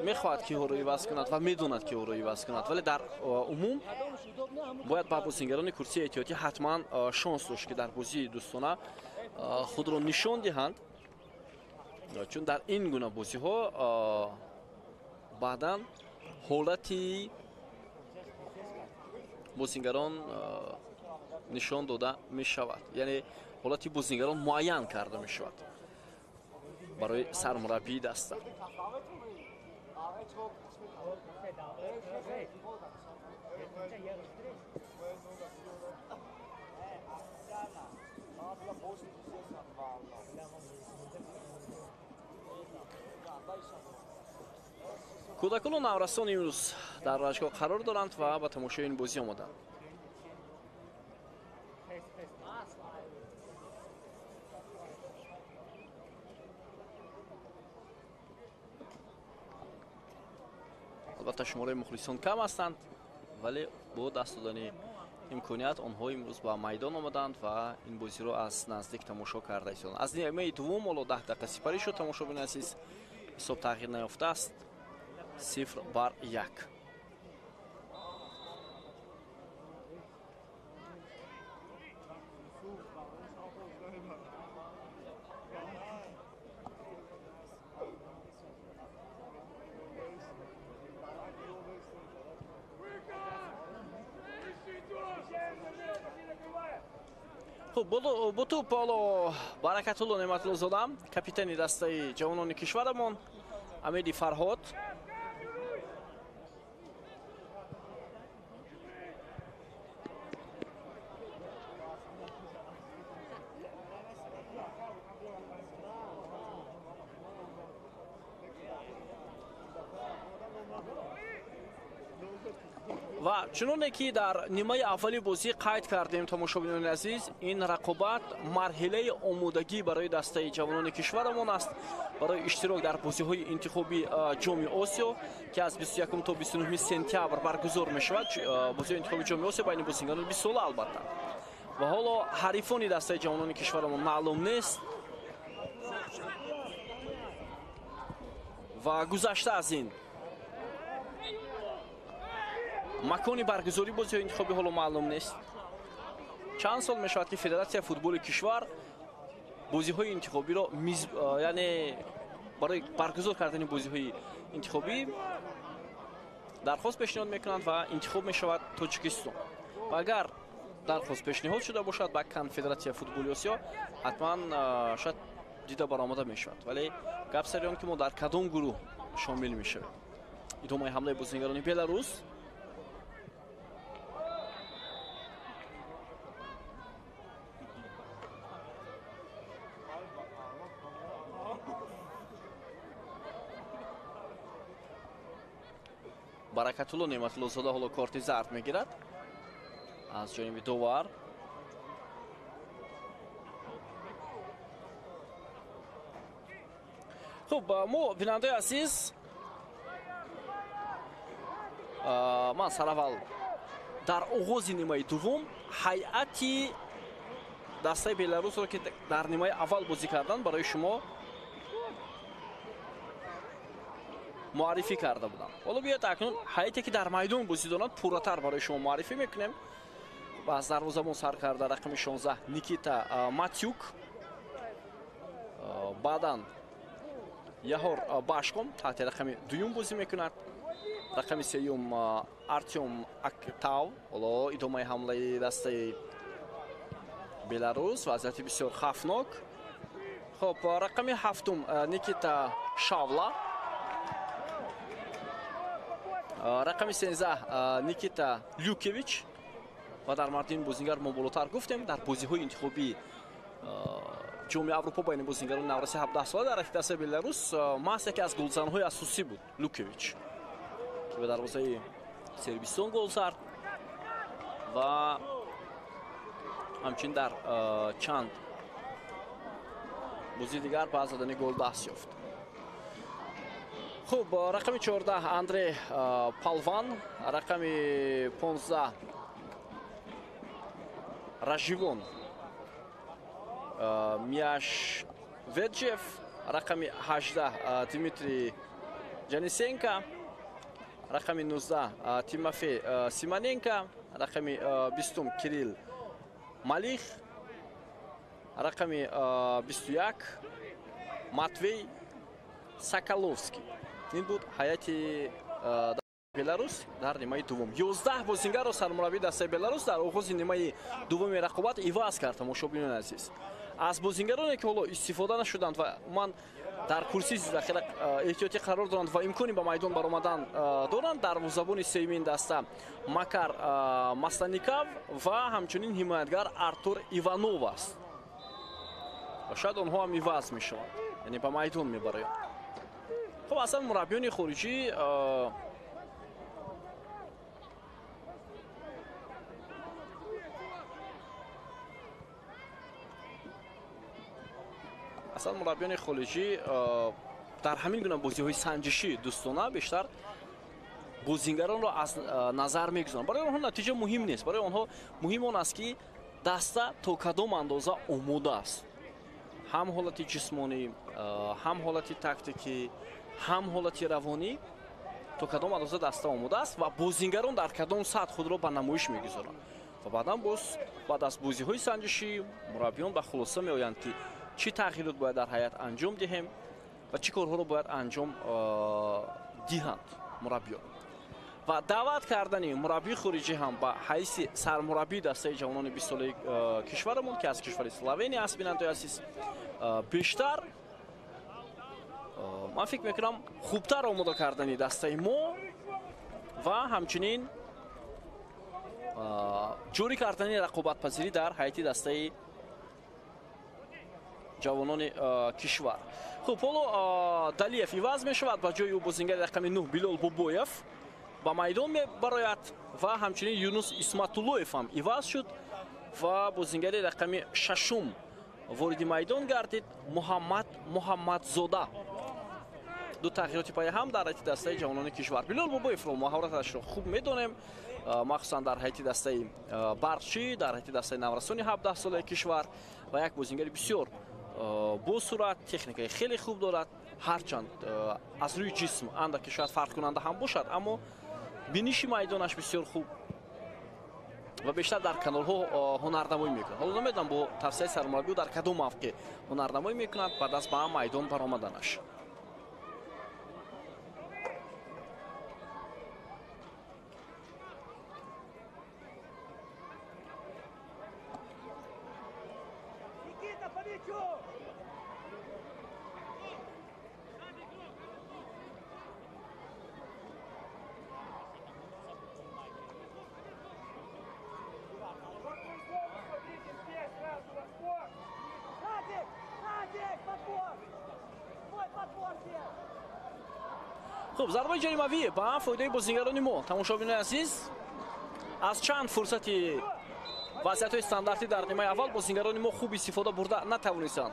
мехоҳад киҳоро иваз кунад ва медонад киҳоро иваз кунад, вале дар умум бояд ба бозингарони курсии эҳтиётӣ ҳатман шонс дошт ки дар бозии дӯстона худро нишон диҳанд, чун дар ин гуна бозиҳо баъдан ҳолати бозингарон нишон дода мешавад, яъне ҳолати бозингарон муайян карда мешавад барои сармураббии даста. кӯдакону наврасон имрӯз дар рашгоҳ қарор доранд ва ба тамошои ин бозӣ омоданд. албатта шумораи мухлисон кам ҳастанд, вале бо даст додани имконият онҳо имрӯз ба майдон омаданд ва ин бозиро аз наздик тамошо карда истоданд. аз нимаи дуввум ҳоло 10 дақиқа сипарӣ шуд. тамошобини азиз, ҳисоб тағйир наёфтааст. 0-1. бо туп ҳоло Баракатулло Неъматуллозода, капитани дастаи ҷавонони кишварамон, Амиди Фарҳод. ва чуноне ки дар нимаи аввали бозӣ қайд кардем, тамошобинони азиз, ин рақобат марҳилаи омодагӣ барои дастаи ҷавонони кишварамон аст барои иштирок дар бозиҳои интихобии ҷоми Осиё ки аз 21 то 29 сентябр баргузор мешавад. бозиҳои интихоби ҷоми Осиё байни бозингарони 20 сола албатта. ва ҳоло ҳарифони дастаи ҷавонони кишварамон маълум нест ва гузашта аз ин макони баргузории бозиҳои интихобӣ ҳоло маълум нест. чанд сол мешавад ки Федератсияи футболи кишвар бозиҳои интихобиро яъне барои баргузор кардани бозиҳои интихобӣ дархост пешниҳод мекунанд ва интихоб мешавад Тоҷикистон. ва агар дархост пешниҳод шуда бошад ба Конфедератсияи футболи Осиё, ҳатман шояд дида баромада мешавад. вале гап сари он ки мо дар кадом гурӯҳ шомил мешавем. идомаи ҳамлаи бозингарони Беларус. Баракатулло Неъматуллозода ҳоло корти зард мегирад аз ҷониби довар. хуб, мо бинандаи азиз, ман сараввал дар оғози нимаи дуввум ҳайати дастаи Беларусро ки дар нимаи аввал бозӣ кардан барои шумо муаррифӣ карда будам. ҳоло биёед акнун ҳайате ки дар майдон бозӣ дорад пурратар барои шумо муаррифӣ мекунем. аз дарвозабон сар карда рақами 16 Никита Матюк, баъдан Яҳор Башқом таҳти рақами 2 бозӣ мекунад. рақами 3 Артём Актав. ҳоло идомаи ҳамлаи дастаи Беларус, вазъияти бисёр хавфнок. хуб, рақами 7 Никита Шавла. рақами 13 Никита Люкевич. ва дар морди ин бозингар мо болотар гуфтем дар бозиҳои интихобии ҷоми Аврупо байни бозингарони навраси 17 сола дар рафтаси Беларус маҳз яке аз голзанҳои асосӣ буд Люкевич, ки ба дарвозаи Сербистон гол зард ва ҳамчунин дар чанд бозии дигар ба задани гол даст ёфт. خب رقم 14 اندری پالوان، رقم 15 راژیوون میاش ودجف، رقم 18 دیمیتری جانیسنکا، رقم 19 تیمافی سیماننکا، رقم 20 کیریل مالیخ، رقم 21 ماتوی ساکالوفسکی. این بود ҳайати беларус дар нимаи дуввум. 11 бозингарро сармураббии дастаи беларус дар оғози нимаи дуввуми рақобат иваз кард. тамошобинони азиз, аз бозингароне ки ҳоло истифода нашуданд ва умуман дар курсии захира эҳтиётӣ қарор доранд ва имкони ба майдон баромадан доранд, дарвозабони сеюмин даста Макар Масленников ва ҳамчунин ҳимоятгар Артур Иванов аст. шояд онҳо ҳам иваз мешаванд, яъне ба майдон мебароянд. خب اصلا مربیان خارجی در همین گونه بازی‌های سنجشی دوستانه بیشتر بازیگران را از نظر می‌گذارند. برای آنها نتیجه مهم نیست، برای آنها مهم آن است که دسته تا کدام اندازه آماده است، هم حالت جسمانی، هم حالت تاکتیکی، هم حالت روانی، تو کدام اندازه دسته آماده است و بازیگران در کدام سطح خود را به نمایش میگذارند و بعد از بازی‌های سنجشی مربیان به خلاصه میآیند که چه تغییرات باید در هیئت انجام دهیم و چه کارها را باید انجام دهند مربیان. و دعوت کردن مربی خارجی هم به حیث سرمربی دسته جوانان 20 ساله کشورمون که از کشور اسلوونیا است بیننده عزیز، بیشتر من فکر میکنم خوبتر آماده کردنی دسته ما و همچنین جوری کردنی رقابت پذیری در هیئت دسته جوانان کشور. خب حالا دلیف عوض می شود، با جای او بازیگر رقم 9 بیلال بوبویف با میدان می براید و همچنین یونس اسمتولویف هم عوض شد و بازیگر رقم 6 وارد میدان گردید محمد زاده. دو تغییراتی پای هم در هیئت دسته جوانان کشور. بیلال بوبویف رو مهارتش رو خوب میدونیم، مخصوصا در هیئت دسته برچی، در هیئت دسته نورسانی 17 ساله کشور و یک بازیگر بسیار با صورت، تکنیکی خیلی خوب دارد، هرچند از روی جسم اندکی شاید فرق کننده هم باشد، اما بینش میدانش بسیار خوب و بیشتر در کانال ها هنرنمایی میکنه. حالا نمیدونم با توصیه سرمربی در کدام موقع هنرنمایی میکند بعد از به میدان برآمدنش. خب ضربه جریمه‌ای با فایده بازیگران ما. تماشاگران عزیز، از چند فرصتی وضعیت‌های استانداردی در نیمه اول بازیگران ما خوب استفاده برده نتوانستند.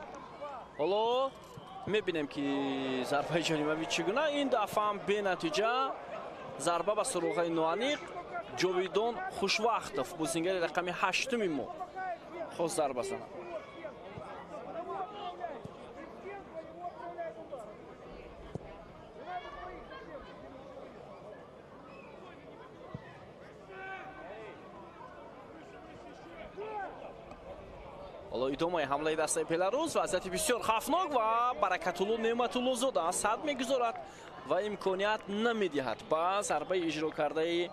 حالا می‌بینیم که ضربه جریمه‌ای چگونه این دفعه هم به نتیجه ضربه به سراغ نوانیق جاویدان خوشوقتов بازیگر رقم 8 ما خواست ضربه بزند. حالا ادامه حمله دسته بلاروس وضعیت بسیار خطرناک و برکت‌الله نعمت‌الله زاده صد می‌گذارد و امکانیت نمی‌دهد با ضربه اجرا کرده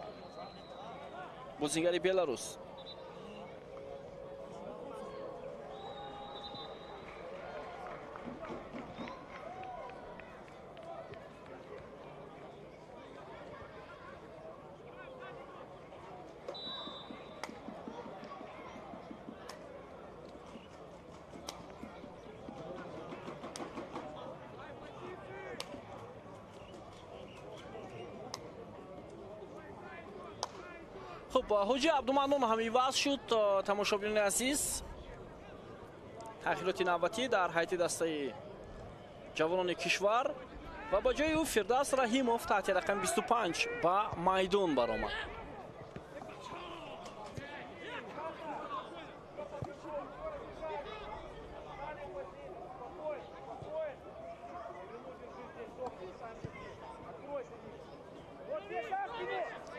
بازیگر بلاروس. خب حاجی عبدالمنان هم عوض شد. تماشاگران عزیز، تغییرات نوبتی در هیئت دسته جوانان کشور و با جای او فردوس رحیموف تحت رقم 25 با میدان برآمد.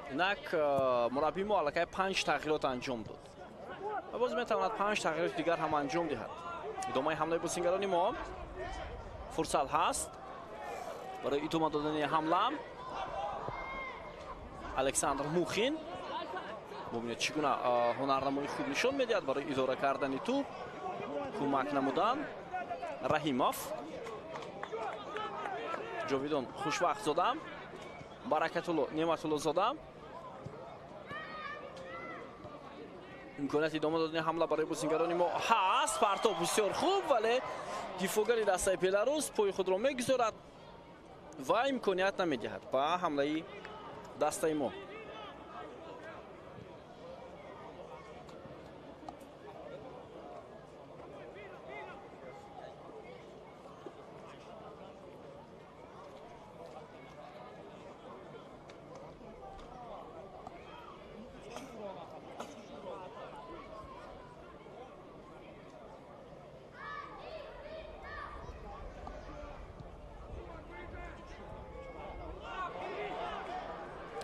اینک مربی ما علاقه 5 تغییرات انجام داد و باز میتواند 5 تغییرات دیگر هم انجام دهد. ادامه حمله بازیگران ما فرصت هست برای ادامه دادن حمله. الکساندر موخین ببینید چگونه هنرنمایی خوب نشان میدهد برای اداره کردن توپ، کمک نمودن. رحیموف، جاویدان خوشوقت زاده، برکت‌الله نعمت‌الله زاده. امکانیت ادامه دادن حمله برای بازیگران ما هست. پرتاب بسیار خوب ولی دفاعگری دسته بلاروس پای خود را میگذارد و امکانیت نمیدهد با حمله دسته ما.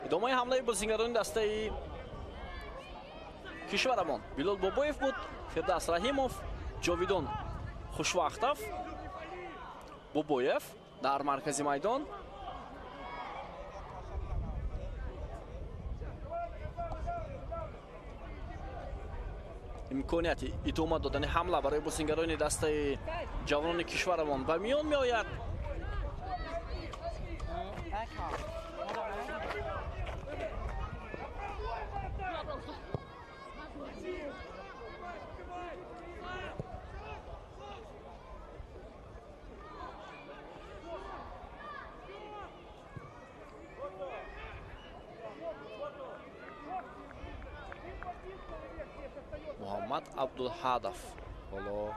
ادامه حمله بازیگران دسته کشورمان بیلال بابویف بود، فردوس رحیموف، جاویدان خوشوقتов، بابویف در مرکز میدان. امکانیت ادامه دادن حمله برای بازیگران دسته جوانان کشورمان به میان می آید. محمد عبدالهادف حالا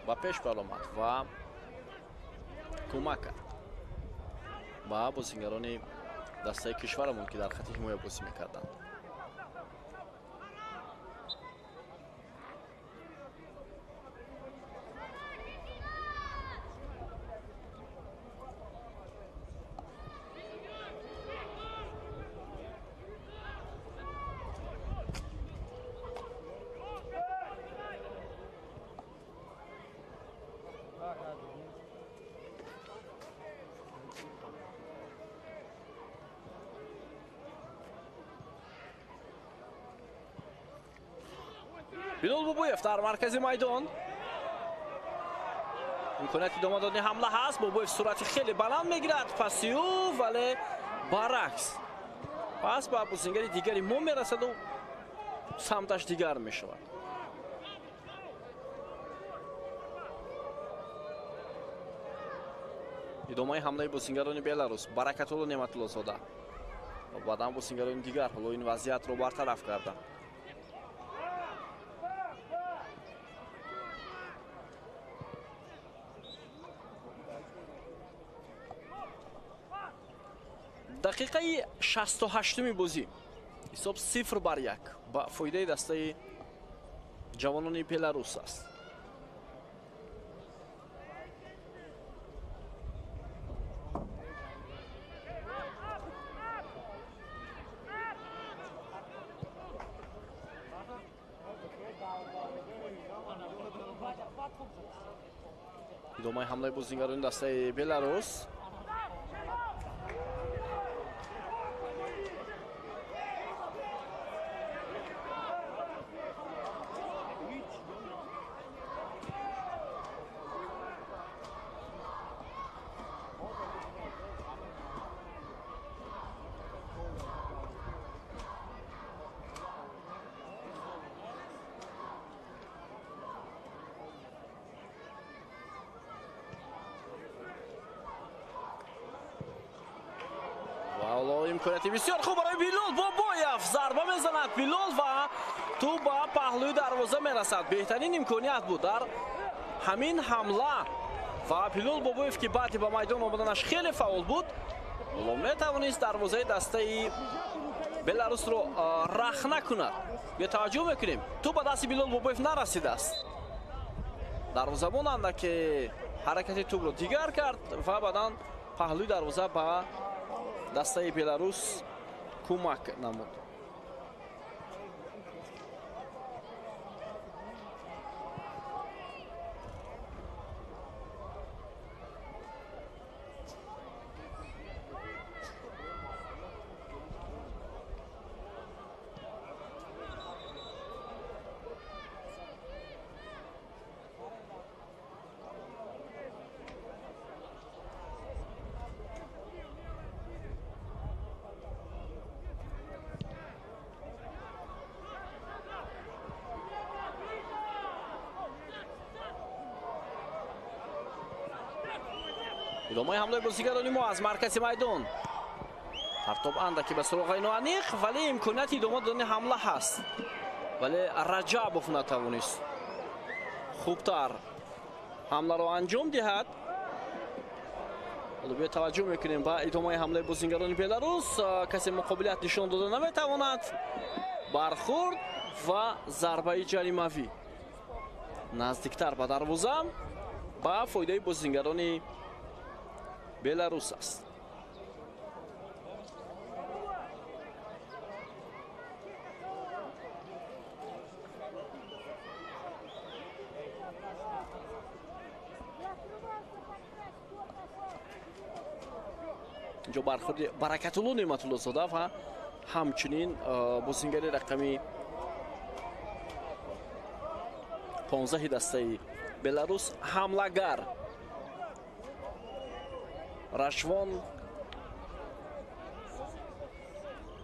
با پیش برآمد و کمک کرد با بازیگران دسته کشورمون که در خط حمایت بازی میکردند. بیلال بابویف در مرکز میدان. امکانیت ادامه دادن حمله هست. بابویف سرعت خیلی بلند میگیرد پسیو ولی برعکس پس با بازیگر دیگری ما میرسد و سمتش دیگر میشود. ادامه حمله بازیگران بلاروس برکت‌الله نعمت‌الله زاده و بعداً بازیگران دیگر حالا این وضعیت رو برطرف کردن. دقیقه 68 بازی حساب 0-1 با فایده دسته جوانان بلاروس است. ادامه حمله بازیگران دسته بلاروس. امکانیتی بسیار خوب برای بیلال بابویف ضربه میزند بیلال و تو با پهلوی دروازه میرسد. بهترین امکانیت بود در همین حمله ва Пилол Бобоев ки баъди ба майдон омаданаш хеле фаъол буд, оло метавонист дарвозаи дастаи Беларусро рахна кунад. бетаваҷҷӯҳ мекунем, ту ба дасти Пилол Бобоев нарасидааст. дарвозабон андаке ҳаракати тӯбро дигар кард ва баъдан паҳлӯи дарвоза ба дастаи Беларус кӯмак намуд. идомаи ҳамлаи бозигарони мо аз маркази майдон. партоб андаки ба суроғи ноаниқ, вале имконияти идома додани ҳамла ҳаст. вале Раҷабов натавонист хубтар ҳамларо анҷом диҳад. ҳоло биё таваҷҷӯҳ мекунем ба идомаи ҳамлаи бозигарони Беларус. касе муқобилият нишон дода наметавонад. бархӯрд ва зарбаи ҷаримавӣ наздиктар ба дарвоза ба фоидаи бозигарони Беларус аст. инҷо бархӯрди Баракатулло Неъматуллозода ва ҳамчунин бозингари рақами 15 дастаи Беларус ҳамлагар Рашвон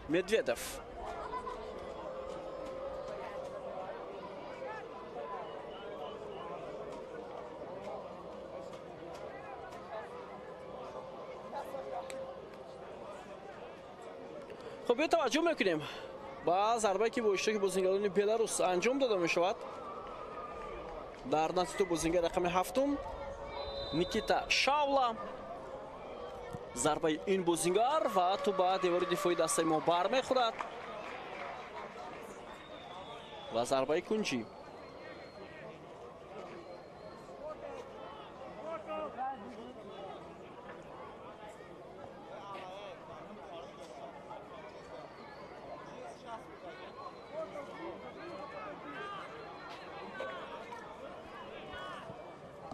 Медведев. خب بیایید توجه میکنیم با ضربه‌ای که با اشتراک بازیگران بلاروس انجام داده میشود. در نتیجه بازیگر رقم هفتم نیکیتا شاولا ضربه این بازیگر و تو با دیوار دفاعی دسته ما بر میخورد و ضربه کنجی.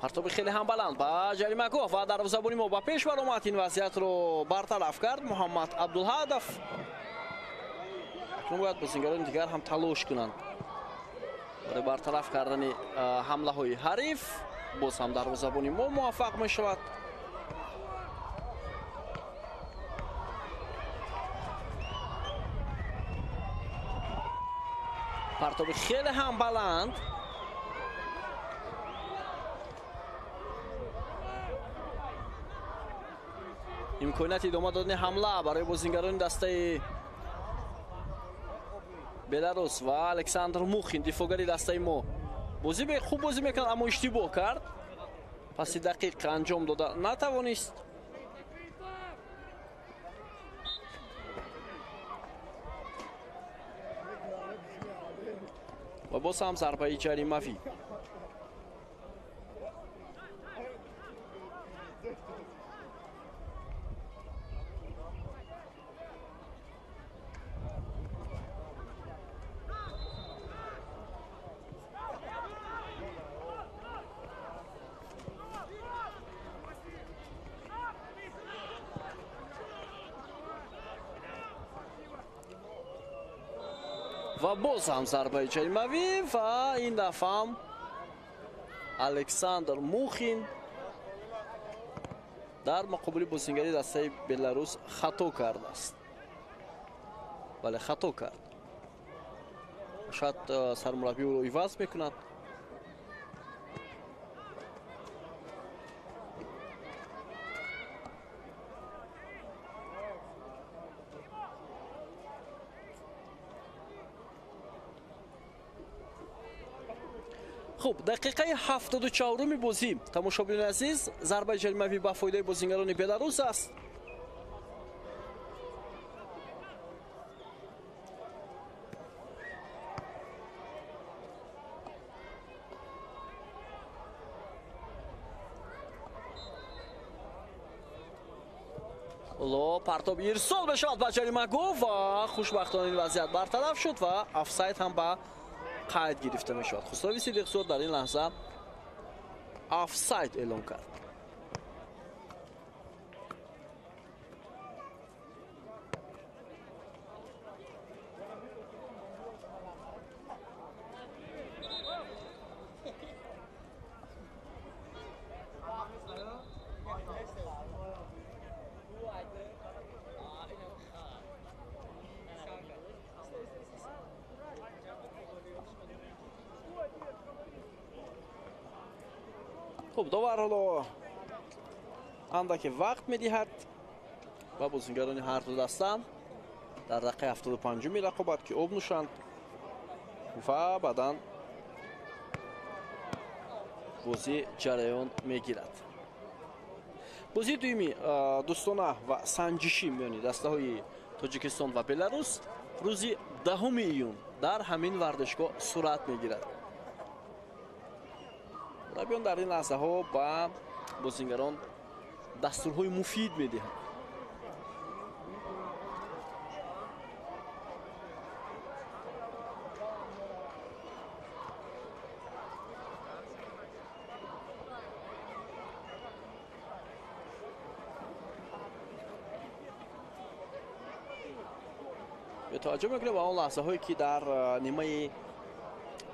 партоби хеле ҳам баланд ба ҷаримагоҳ ва дарвозабони мо ба пеш баромад. ин вазъиятро бартараф кард Муҳаммад Абдулҳадов. акнун бояд бозигарони дигар ҳам талош кунанд барои бартараф кардани ҳамлаҳои ҳариф. боз ҳам дарвозабони мо муваффақ мешавад. партоби хеле ҳам баланд имконият идома додани ҳамла барои бозигарони дастаи Беларус ва Александр Мухин дифоъгари дастаи мо хуб бозӣ мекунад, аммо иштибоҳ кард. паси дақиқ анҷом дода натавонист. ва боз ҳам зарбаи ҷаримавӣ. ва боз ҳам зарбаи ҷаримавӣ ва ин дафъам Александр Мухин дар муқобили бозигари дастаи Беларус хато кардааст. бале хато кард. шояд сармураббӣ ӯро иваз мекунад. خب دقیقه 74 بازی تماشاگران عزیز ضربه جریمه‌ای به فایده بازیگران بلاروس است. لو پرتاب ارسال بشود به جریمه‌گاه و خوشبختانه این وضعیت برطرف شد و آفساید هم به قید گرفته می شود. خسروی صدیقزاد در این لحظه آفساید اعلام کرد. خب داور حالا اندکی وقت میدهد و بازیگران هر دو دسته در دقیقه 75 رقابت که آب نوشند و بعدا بازی جریان میگیرد. بازی دومی دوستانه و سنجشی میانی دسته های تاجیکستان و بلاروس روزی 10 ایون در همین ورزشگاه صورت میگیرد. مربیان در این لحظه ها با بازیگران دستورهای مفید میدهند. به توجه میکنیم به آن لحظه هایی که در نیمه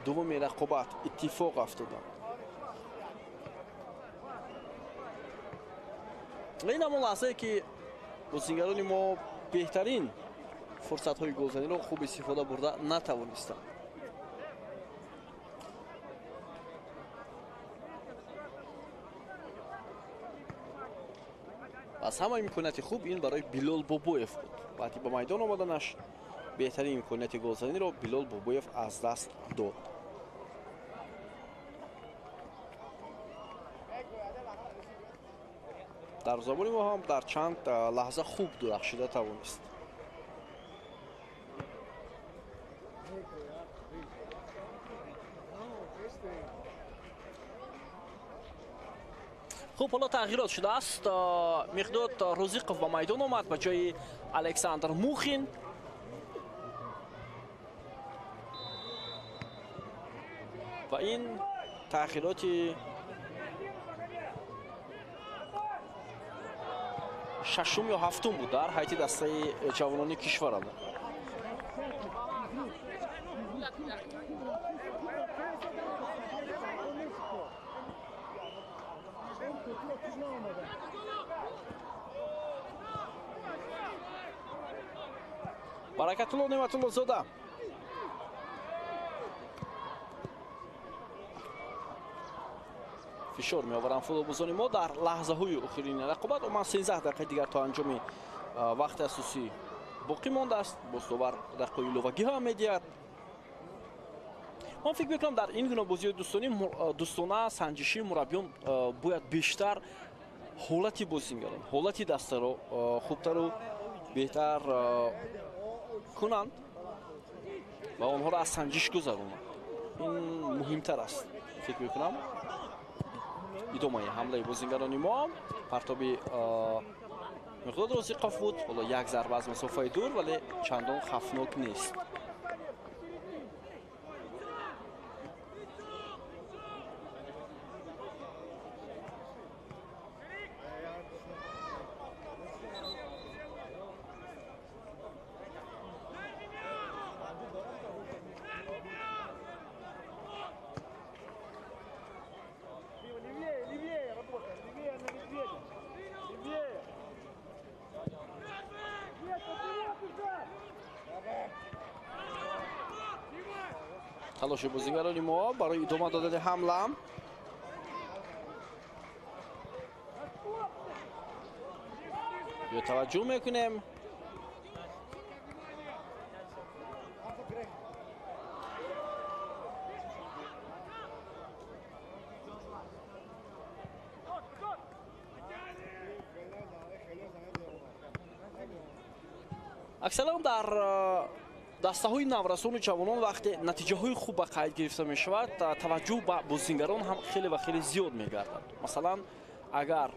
دوم رقابت اتفاق افتادند. این همون لحظه که بازیگران ما بهترین فرصت های گلزنی را خوب استفاده برده نتوانستند. از همه امکانات خوب این برای بلال بابویف بود. وقتی به میدان آمدنش بهترین امکانات گلزنی را بلال بابویف از دست داد. در زمان ما هم در چند لحظه خوب درخشیده توانست. خب حالا تغییرات شده است. مقداد روزیقوف به میدان آمد به جای الکساندر موخین. و این تغییراتی ششم یا هفتم بود در هیئت دسته جوانان کشورمون. برکت‌الله نعمت‌الله زاده فشار می‌آورند فوتبالبازان ما در لحظه‌های آخرین رقابت و من 13 دقیقه دیگر تا انجام وقت اساسی باقی مانده است. باستوبر دقیقه ایلوگی هم می‌دهد. من فکر می‌کنم در این گونه بازی دوستانه سنجشی مربیان باید بیشتر حالت بازیگران حالت دسته را خوبتر و بهتر کنند و آنها را از سنجش گذرانند. این مهمتر است. فکر می‌کنم ادامه حمله بازیگران ما پرتابی مقداد روزیقوف بود. حالا یک ضربه از مسافه دور ولی چندان خطرناک نیست. تلاش بازیگران ما برای ادامه دادن حمله یا توجه میکنیم. аксаран дар дастаҳои наврасону ҷавонон вақте натиҷаҳои хуб ба қайд гирифта мешавад, таваҷҷӯҳ ба бозингарон ҳам хеле ва хеле зиёд мегардад. Масалан, агар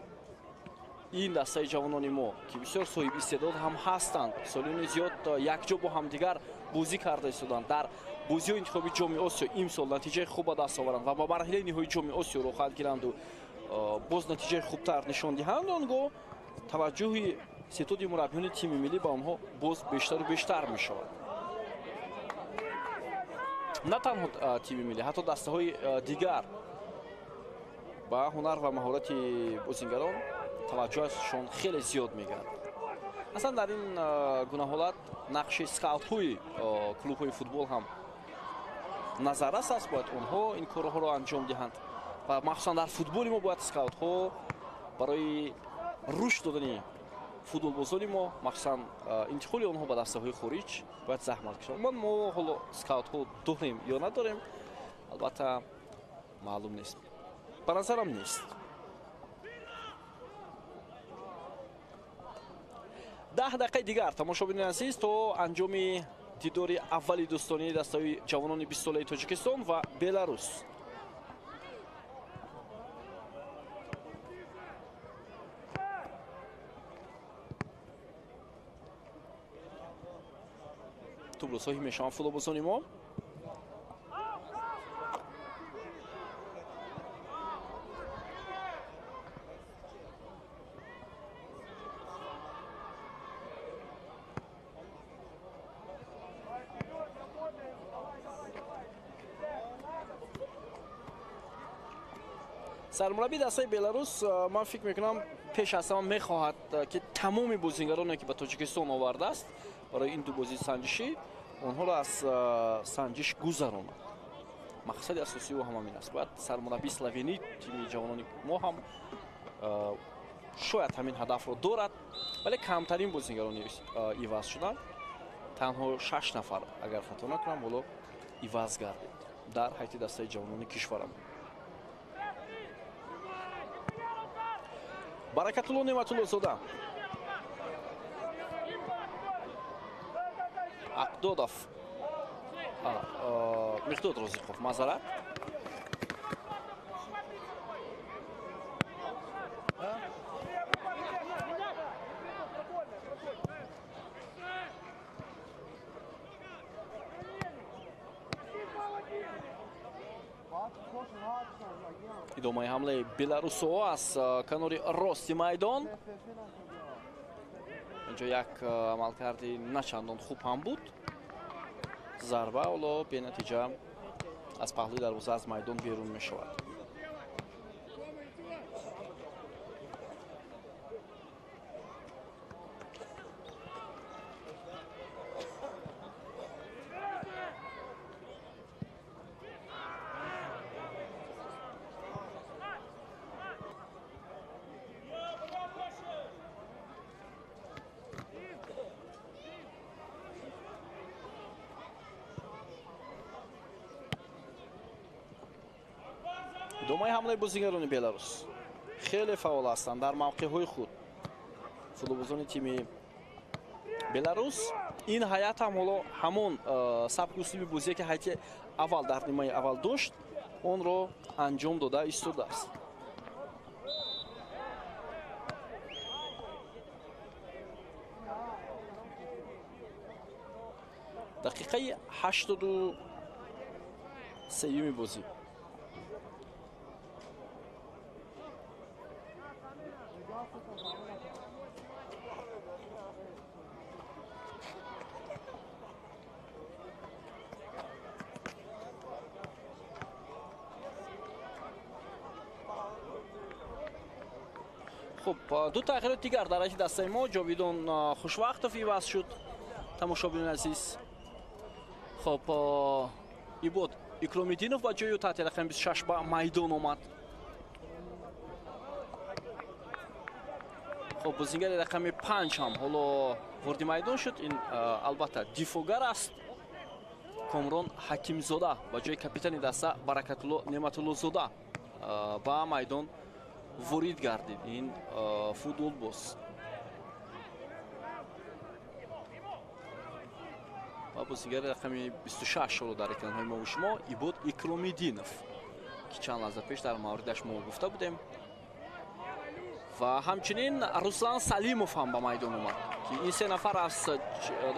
ин дастаи ҷавонони мо ки бисёр соҳибистеъдод ҳам ҳастанд, солини зиёд якҷо бо ҳамдигар бозӣ карда истоданд, дар бозиҳои интихоби ҷоми Осиё имсол натиҷаи хуб ба даст оваранд ва ба марҳилаи ниҳоии ҷоми Осиё рохат гиранду боз натиҷаи хубтар нишон диҳанд, он гоҳ таваҷҷӯҳи ситоди мураббиёни тими миллӣ ба онҳо боз бештару бештар мешавад. На танҳо тими миллӣ, ҳатто дастаҳои дигар ба ҳунар ва маҳорати бозингарон таваҷҷӯҳашон хеле зиёд мегардад. аслан дар ин гуна ҳолат нақши скаутҳои клубҳои футбол ҳам назаррас аст. Бояд онҳо ин корҳоро анҷом диҳанд ва махсусан дар футболи мо бояд скаутҳо барои рушд додани футболбозони мо, махсусан интиқоли онҳо ба дастаҳои хориҷ бояд заҳмат кашанд. Мо ҳоло скаутҳо дорем ё надорем, албатта маълум нест. Ба назарам нест. 10 дақиқаи дигар тамошобинони азиз то анҷоми дидори аввали дӯстонии дастаҳои ҷавонони 20 солаи Тоҷикистон ва Беларус. тубрӯзҳои мешаванд футболбозони мо. сармураббии дастаи Беларус ман фикр мекунам пеш аз ҳама мехоҳад ки тамоми бозингароне ки ба Тоҷикистон овардааст барои ин ду бозии санҷишӣ онҳоро аз санҷиш гузаронад. мақсади асосии ӯ ҳам ҳамин аст. бояд сармураббии словении тими ҷавонони мо ҳам шояд ҳамин ҳадафро дорад, вале камтарин бозингарони иваз шуданд. танҳо 6 нафар агар хато накунам ҳоло иваз гардид дар ҳайати дастаи ҷавонони кишварам. Баракатулло Неъматуллозода, Aqdodov, Miqdod Roziqov, Mazarat. идомаи ҳамлаи беларусҳо аз канори рости майдон. инҷо як амалкарди начандон хуб ҳам буд. зарба ҳоло бенатиҷа аз паҳлӯи дарвоза аз майдон берун мешавад. идомаи ҳамлаи бозингарони Беларус хеле фаъол ҳастанд дар мавқеъҳои худ. футболбозони тими Беларус ин ҳайат ҳам ҳоло ҳамон сабки услуби бозие ки ҳайати аввал дар нимаи аввал дошт, онро анҷом дода истодааст. дақиқаи 83 бозӣ. خب دو تغییرات دیگر در ҳайати дастаи мо. ҷовидон хушвақтов иваз шуд. тамошобинони азиз, خب ибод икромиддинов ба ҷои ӯ таҳти рақами 26 ба майдон омад. خب бозингари рақами 5 ҳам ҳоло ворди майдон шуд. ин албатта дифогар аст. комрон ҳакимзода ба ҷои капитани даста Баракатулло Неъматуллозода ба майдон ворид гардид. ин футболбоз و بازیگر رقم 26 رو در اکران‌های ما و شما ایبود اکرام‌الدینов که چند لحظه پیش در موردش ما گفته بودیم و همچنین روسلان سلیموف هم به میدان اومد که این سه نفر از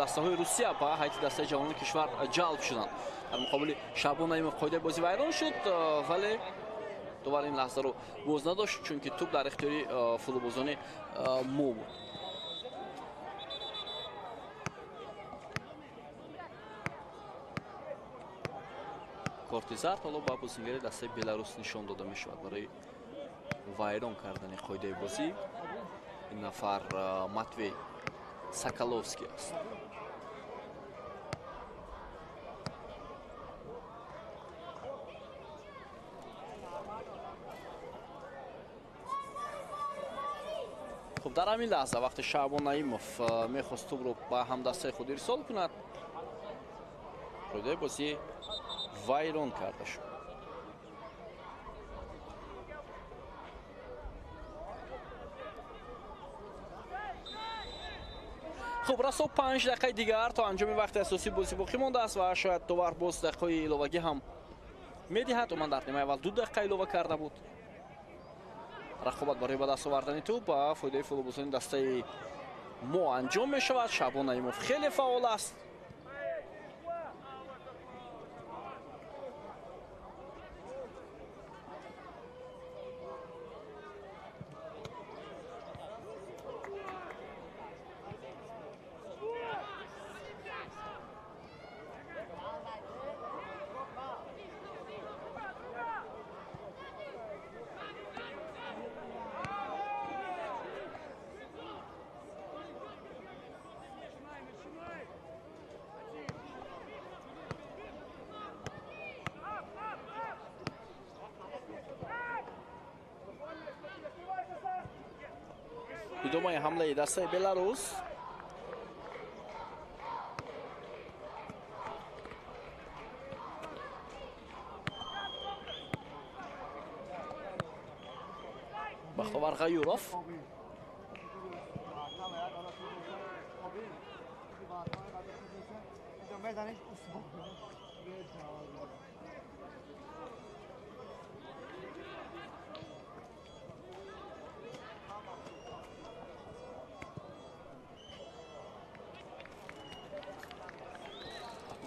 دسته‌های روسیه به هیئت دسته جوانان کشور جلب شدند. در مقابل شعبان نعیمov قاعده بازی ویران شد ولی دوباره این لحظه رو باز نداشت چون که توپ در اختیاری فوتبالبازان مو بود. کارت زرد حالا با بازیگر دسته بلاروس نشان داده می شود برای ویران کردن قاعده بازی. این نفر ماتوی ساکالوفسکی است. خب در همین لحظه وقت شعبان نعیمov میخواست توپ رو با همدسته خود ارسال کند قاعده بازی ویران کرده شد. خب راستا 5 دقیقه دیگر تا انجام وقت اساسی بازی باقی مانده است و شاید دوباره باز دقیقه الوه‌گی هم میدهد. من در نیمه اول 2 دقیقه الوه کرده بود. رقابت برای به دست آوردن توپ با فایده فوتبالبازان دسته مو انجام می شود. شعبان نعیمov خیلی فعال است. ادامه حمله دسته بلاروس. بختیار غیوروف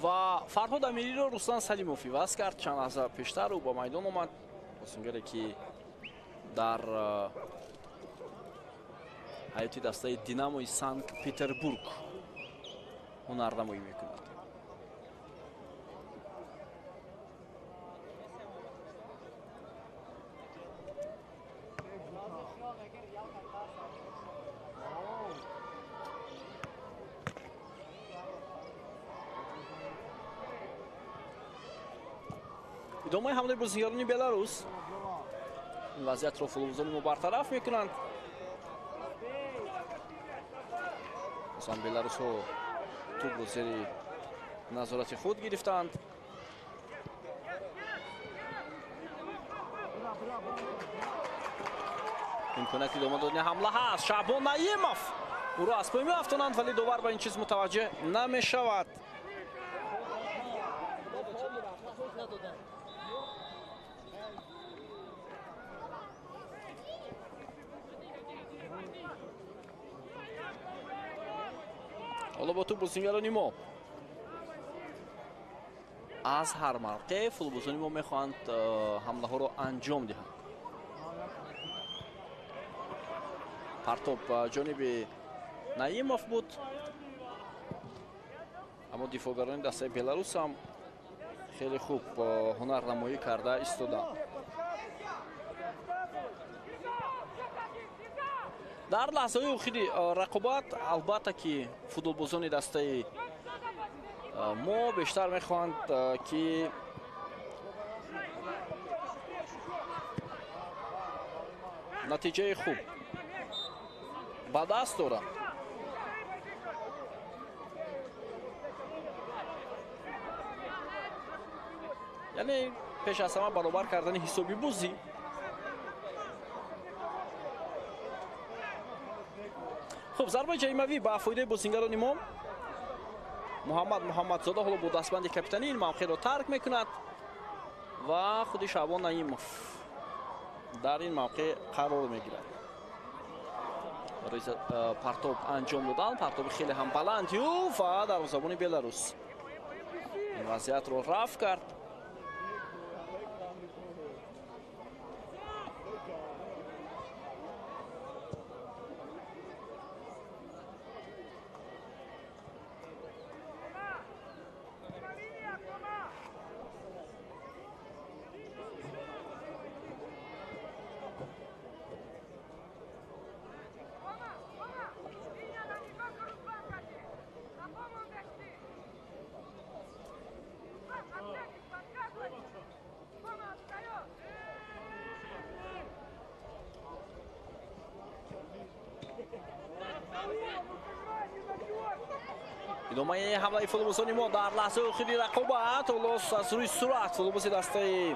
و فرهاد امیری رو روسلان سلیموف عوض کرد. چند لحظه پیشتر او با میدان اومد. بازیگری که در هیئت دسته دیناموی سانت پتربورگ هنرنمایی میکند. ادامه حمله بازیگران بلاروس. این وضعیت را فوتبالبازان ما برطرف میکنند. مثلا بلاروس ها توپ رو زیر نظارت خود گرفتند. امکانیت ادامه دادن حمله هست. شعبان نعیمov او را از پای میافتانند ولی دوباره به این چیز متوجه نمیشود. حالا با تو بازیگران ما از هر موقع فوتبالبازان ما میخواهند حمله ها رو انجام دهند. پرتاب جانب نعیمov بود اما دفاعگران دسته بلاروس هم خیلی خوب هنرنمایی کرده ایستادند. در لحظه های اخیری رقابت البته که فوتبالبازان دسته ما بیشتر میخواهند که نتیجه خوب به دست دارند. یعنی پیش از همه برابر کردن حسابی بازی. خب ضربه جریمه‌ای با فایده بازیگران ما. محمدزاده حالا با دستبند کاپیتانی این موقع رو ترک میکند و خود شعبان نعیمov در این موقع قرار میگیرد. برای پرتاب انجام دادن، پرتاب خیلی هم بلندی و دروازه‌بان بلاروس این وضعیت رو رفع کرد. ادامه حمله فوتبالبازان ما در لحظه آخری رقابت خلاص از روی سرعت فوتبالباز دسته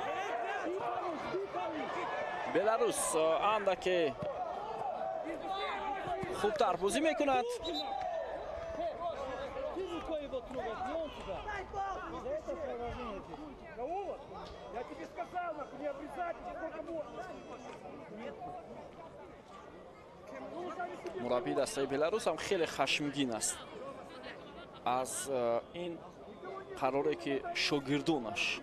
بلاروس اندک خوبتر بازی میکند. مربی دسته بلاروس هم خیلی خشمگین است از این قراره که شاگردانش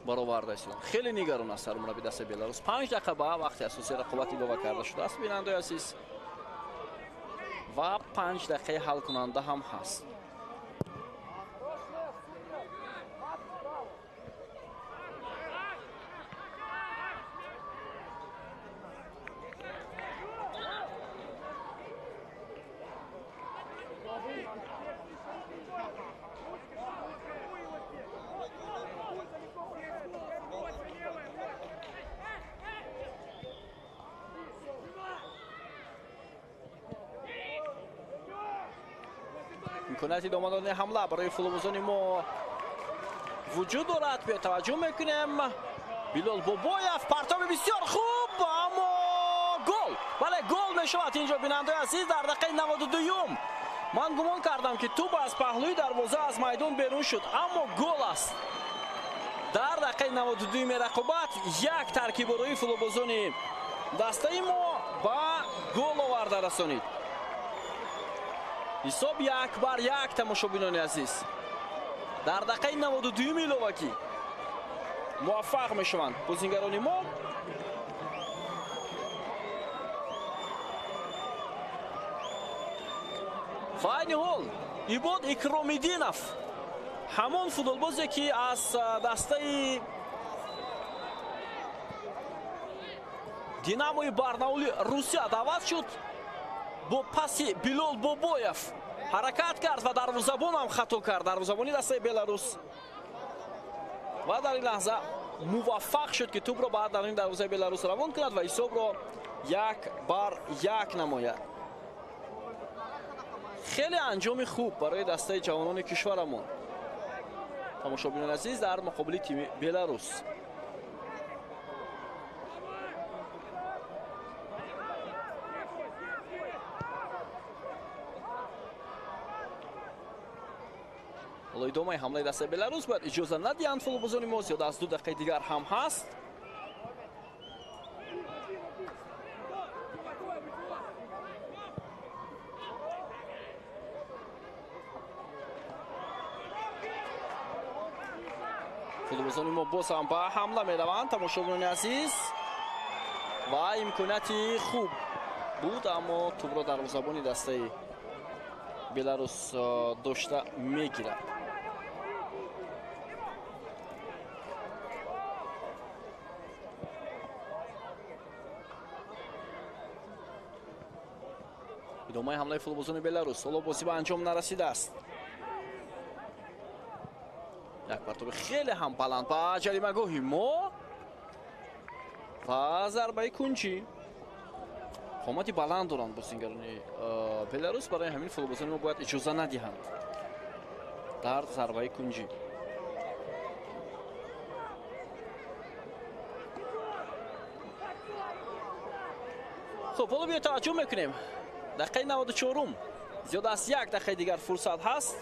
برآورده است. خیلی نگران است سرمربی دسته بلاروس. 5 دقیقه به وقتی اساسی رقابت اضافه کرده شده است بیننده عزیز و 5 دقیقه حل کننده هم هست. امکانات ادامه دادن حمله برای فوتبالبازان ما وجود دارد. به توجه میکنیم بلال بابایف پرتاب بسیار خوب اما گل. بله گل میشود اینجا بیننده عزیز در دقیقه 92. من گمان کردم که توپ از پهلوی دروازه از میدان بیرون شد اما گل است. در دقیقه 92 رقابت یک ترکیب روی فوتبالبازان دسته ما با گل آورده رسانید. حساب 1-1 تماشابینان عزیز در دقیقه 92 میلواکی موفق میشوند بازیگران ما و این حال ایباد اکرامیدینов همون فوتبالبازی که از دسته دیناموی барнаули روسیه دعوت شد با پاسی بلال بابایف حرکت کرد و دروازه‌بان هم خطا کرد. دروازه‌بانی دسته بلاروس و در این لحظه موفق شد که توپ را بعد در این دروازه بلاروس روان کند و حساب را 1-1 نماید. خیلی انجام خوب برای دسته جوانان کشورمون تماشابینان عزیز در مقابل تیم بلاروس. حالا ادامه حمله دسته بلاروس باید اجازه ندهند فوتبالبازان ما زیاد از 2 دقیقه دیگر هم هست. فوتبالبازان ما باز هم به حمله میروند تماشابینان عزیز و امکاناتی خوب بود اما توپ را دروازه‌بان دسته بلاروس داشته میگیرد. ادامه حمله فوتبالبازان بلاروس حالا بازی به انجام نرسیده است. یک پرتاب خیلی هم بلند با جریمه‌گاهی ما و ضربه کنجی. قامتی بلند دارند بازیگران بلاروس برای همین فوتبالبازان ما باید اجازه ندهند در ضربه کنجی. خب حالا بیا توجه میکنیم دقیقه 94 зиёда аз 1 дақиқаи дигар фурсат ҳаст.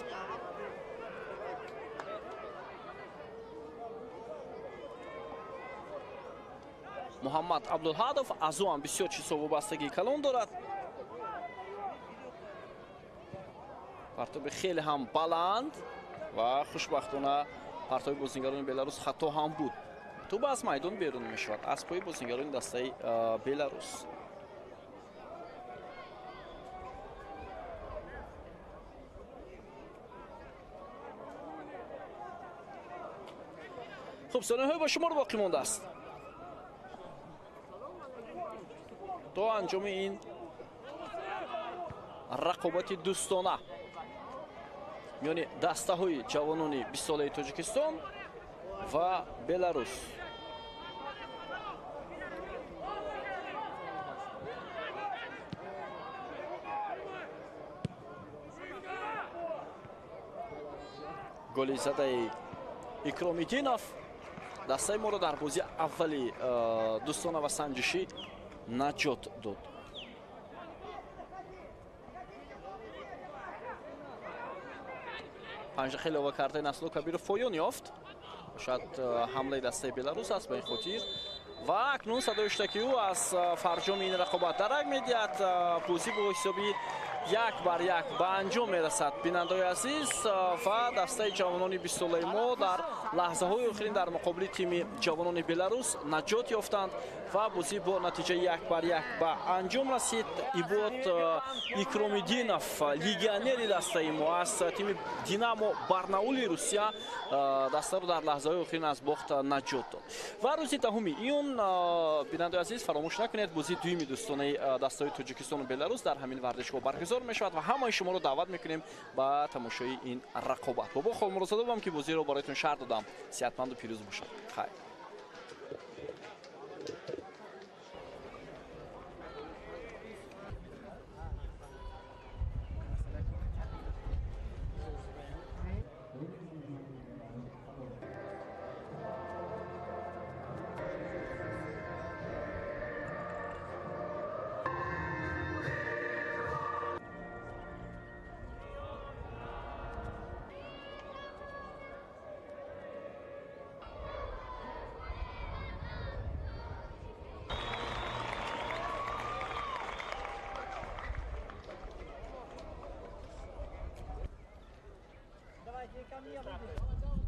муҳаммад абдулҳадов аз ӯ ҳам бисёр чизҳо вобастагии калон дорад. партоби хеле ҳам баланд ва хушбахтона партоби бозингарони беларус хато ҳам буд. туба аз майдон берун мешавад аз пои бозингарони дастаи беларус. хуб, сониҳои ба шумор боқӣ мондааст. то анҷоми ин рақобати дӯстона миёни дастаҳои ҷавонони 20 солаи тоҷикистон ва беларус. голи задаи икромиддинов дастаи моро дар бозии аввали дӯстона ва санҷишӣ наҷот дод. панҷдақиқаи илова кардаи Насло Кабиров поён ёфт. шояд ҳамлаи дастаи беларус аст ба ин хотир. ва акнун садои иштаки ӯ аз фарҷоми ин рақобат дарак медиҳад. бозӣ бо ҳисоби 1-1 ба анҷом мерасад. бинандаҳои азиз, ва дастаи ҷавонони 20 солаи мо дар лаҳзаҳои охирин дар муқобили тими ҷавонони беларус наҷот ёфтанд ва бозӣ бо натиҷаи 1-1 ба анҷом расид. Ибод Икромиддинов, легионери дастаи мо, аз тими Динамо Барнаули Русия дастаро дар лаҳзаҳои охирин аз бохт наҷот дод. ва рӯзи 10 июн, бинандаҳои азиз, фаромӯш накунед, бозии дуюми дӯстонаи дастаҳои Тоҷикистону Беларус дар ҳамин варзишгоҳ баргузор мешавад ва ҳамаи шуморо даъват мекунем ба тамошои ин рақобат. бобо холмурозадовам ки бозиро бароятон шарҳ додам. сеҳатманду пирӯз бошад. хайр. Давайте ко мне.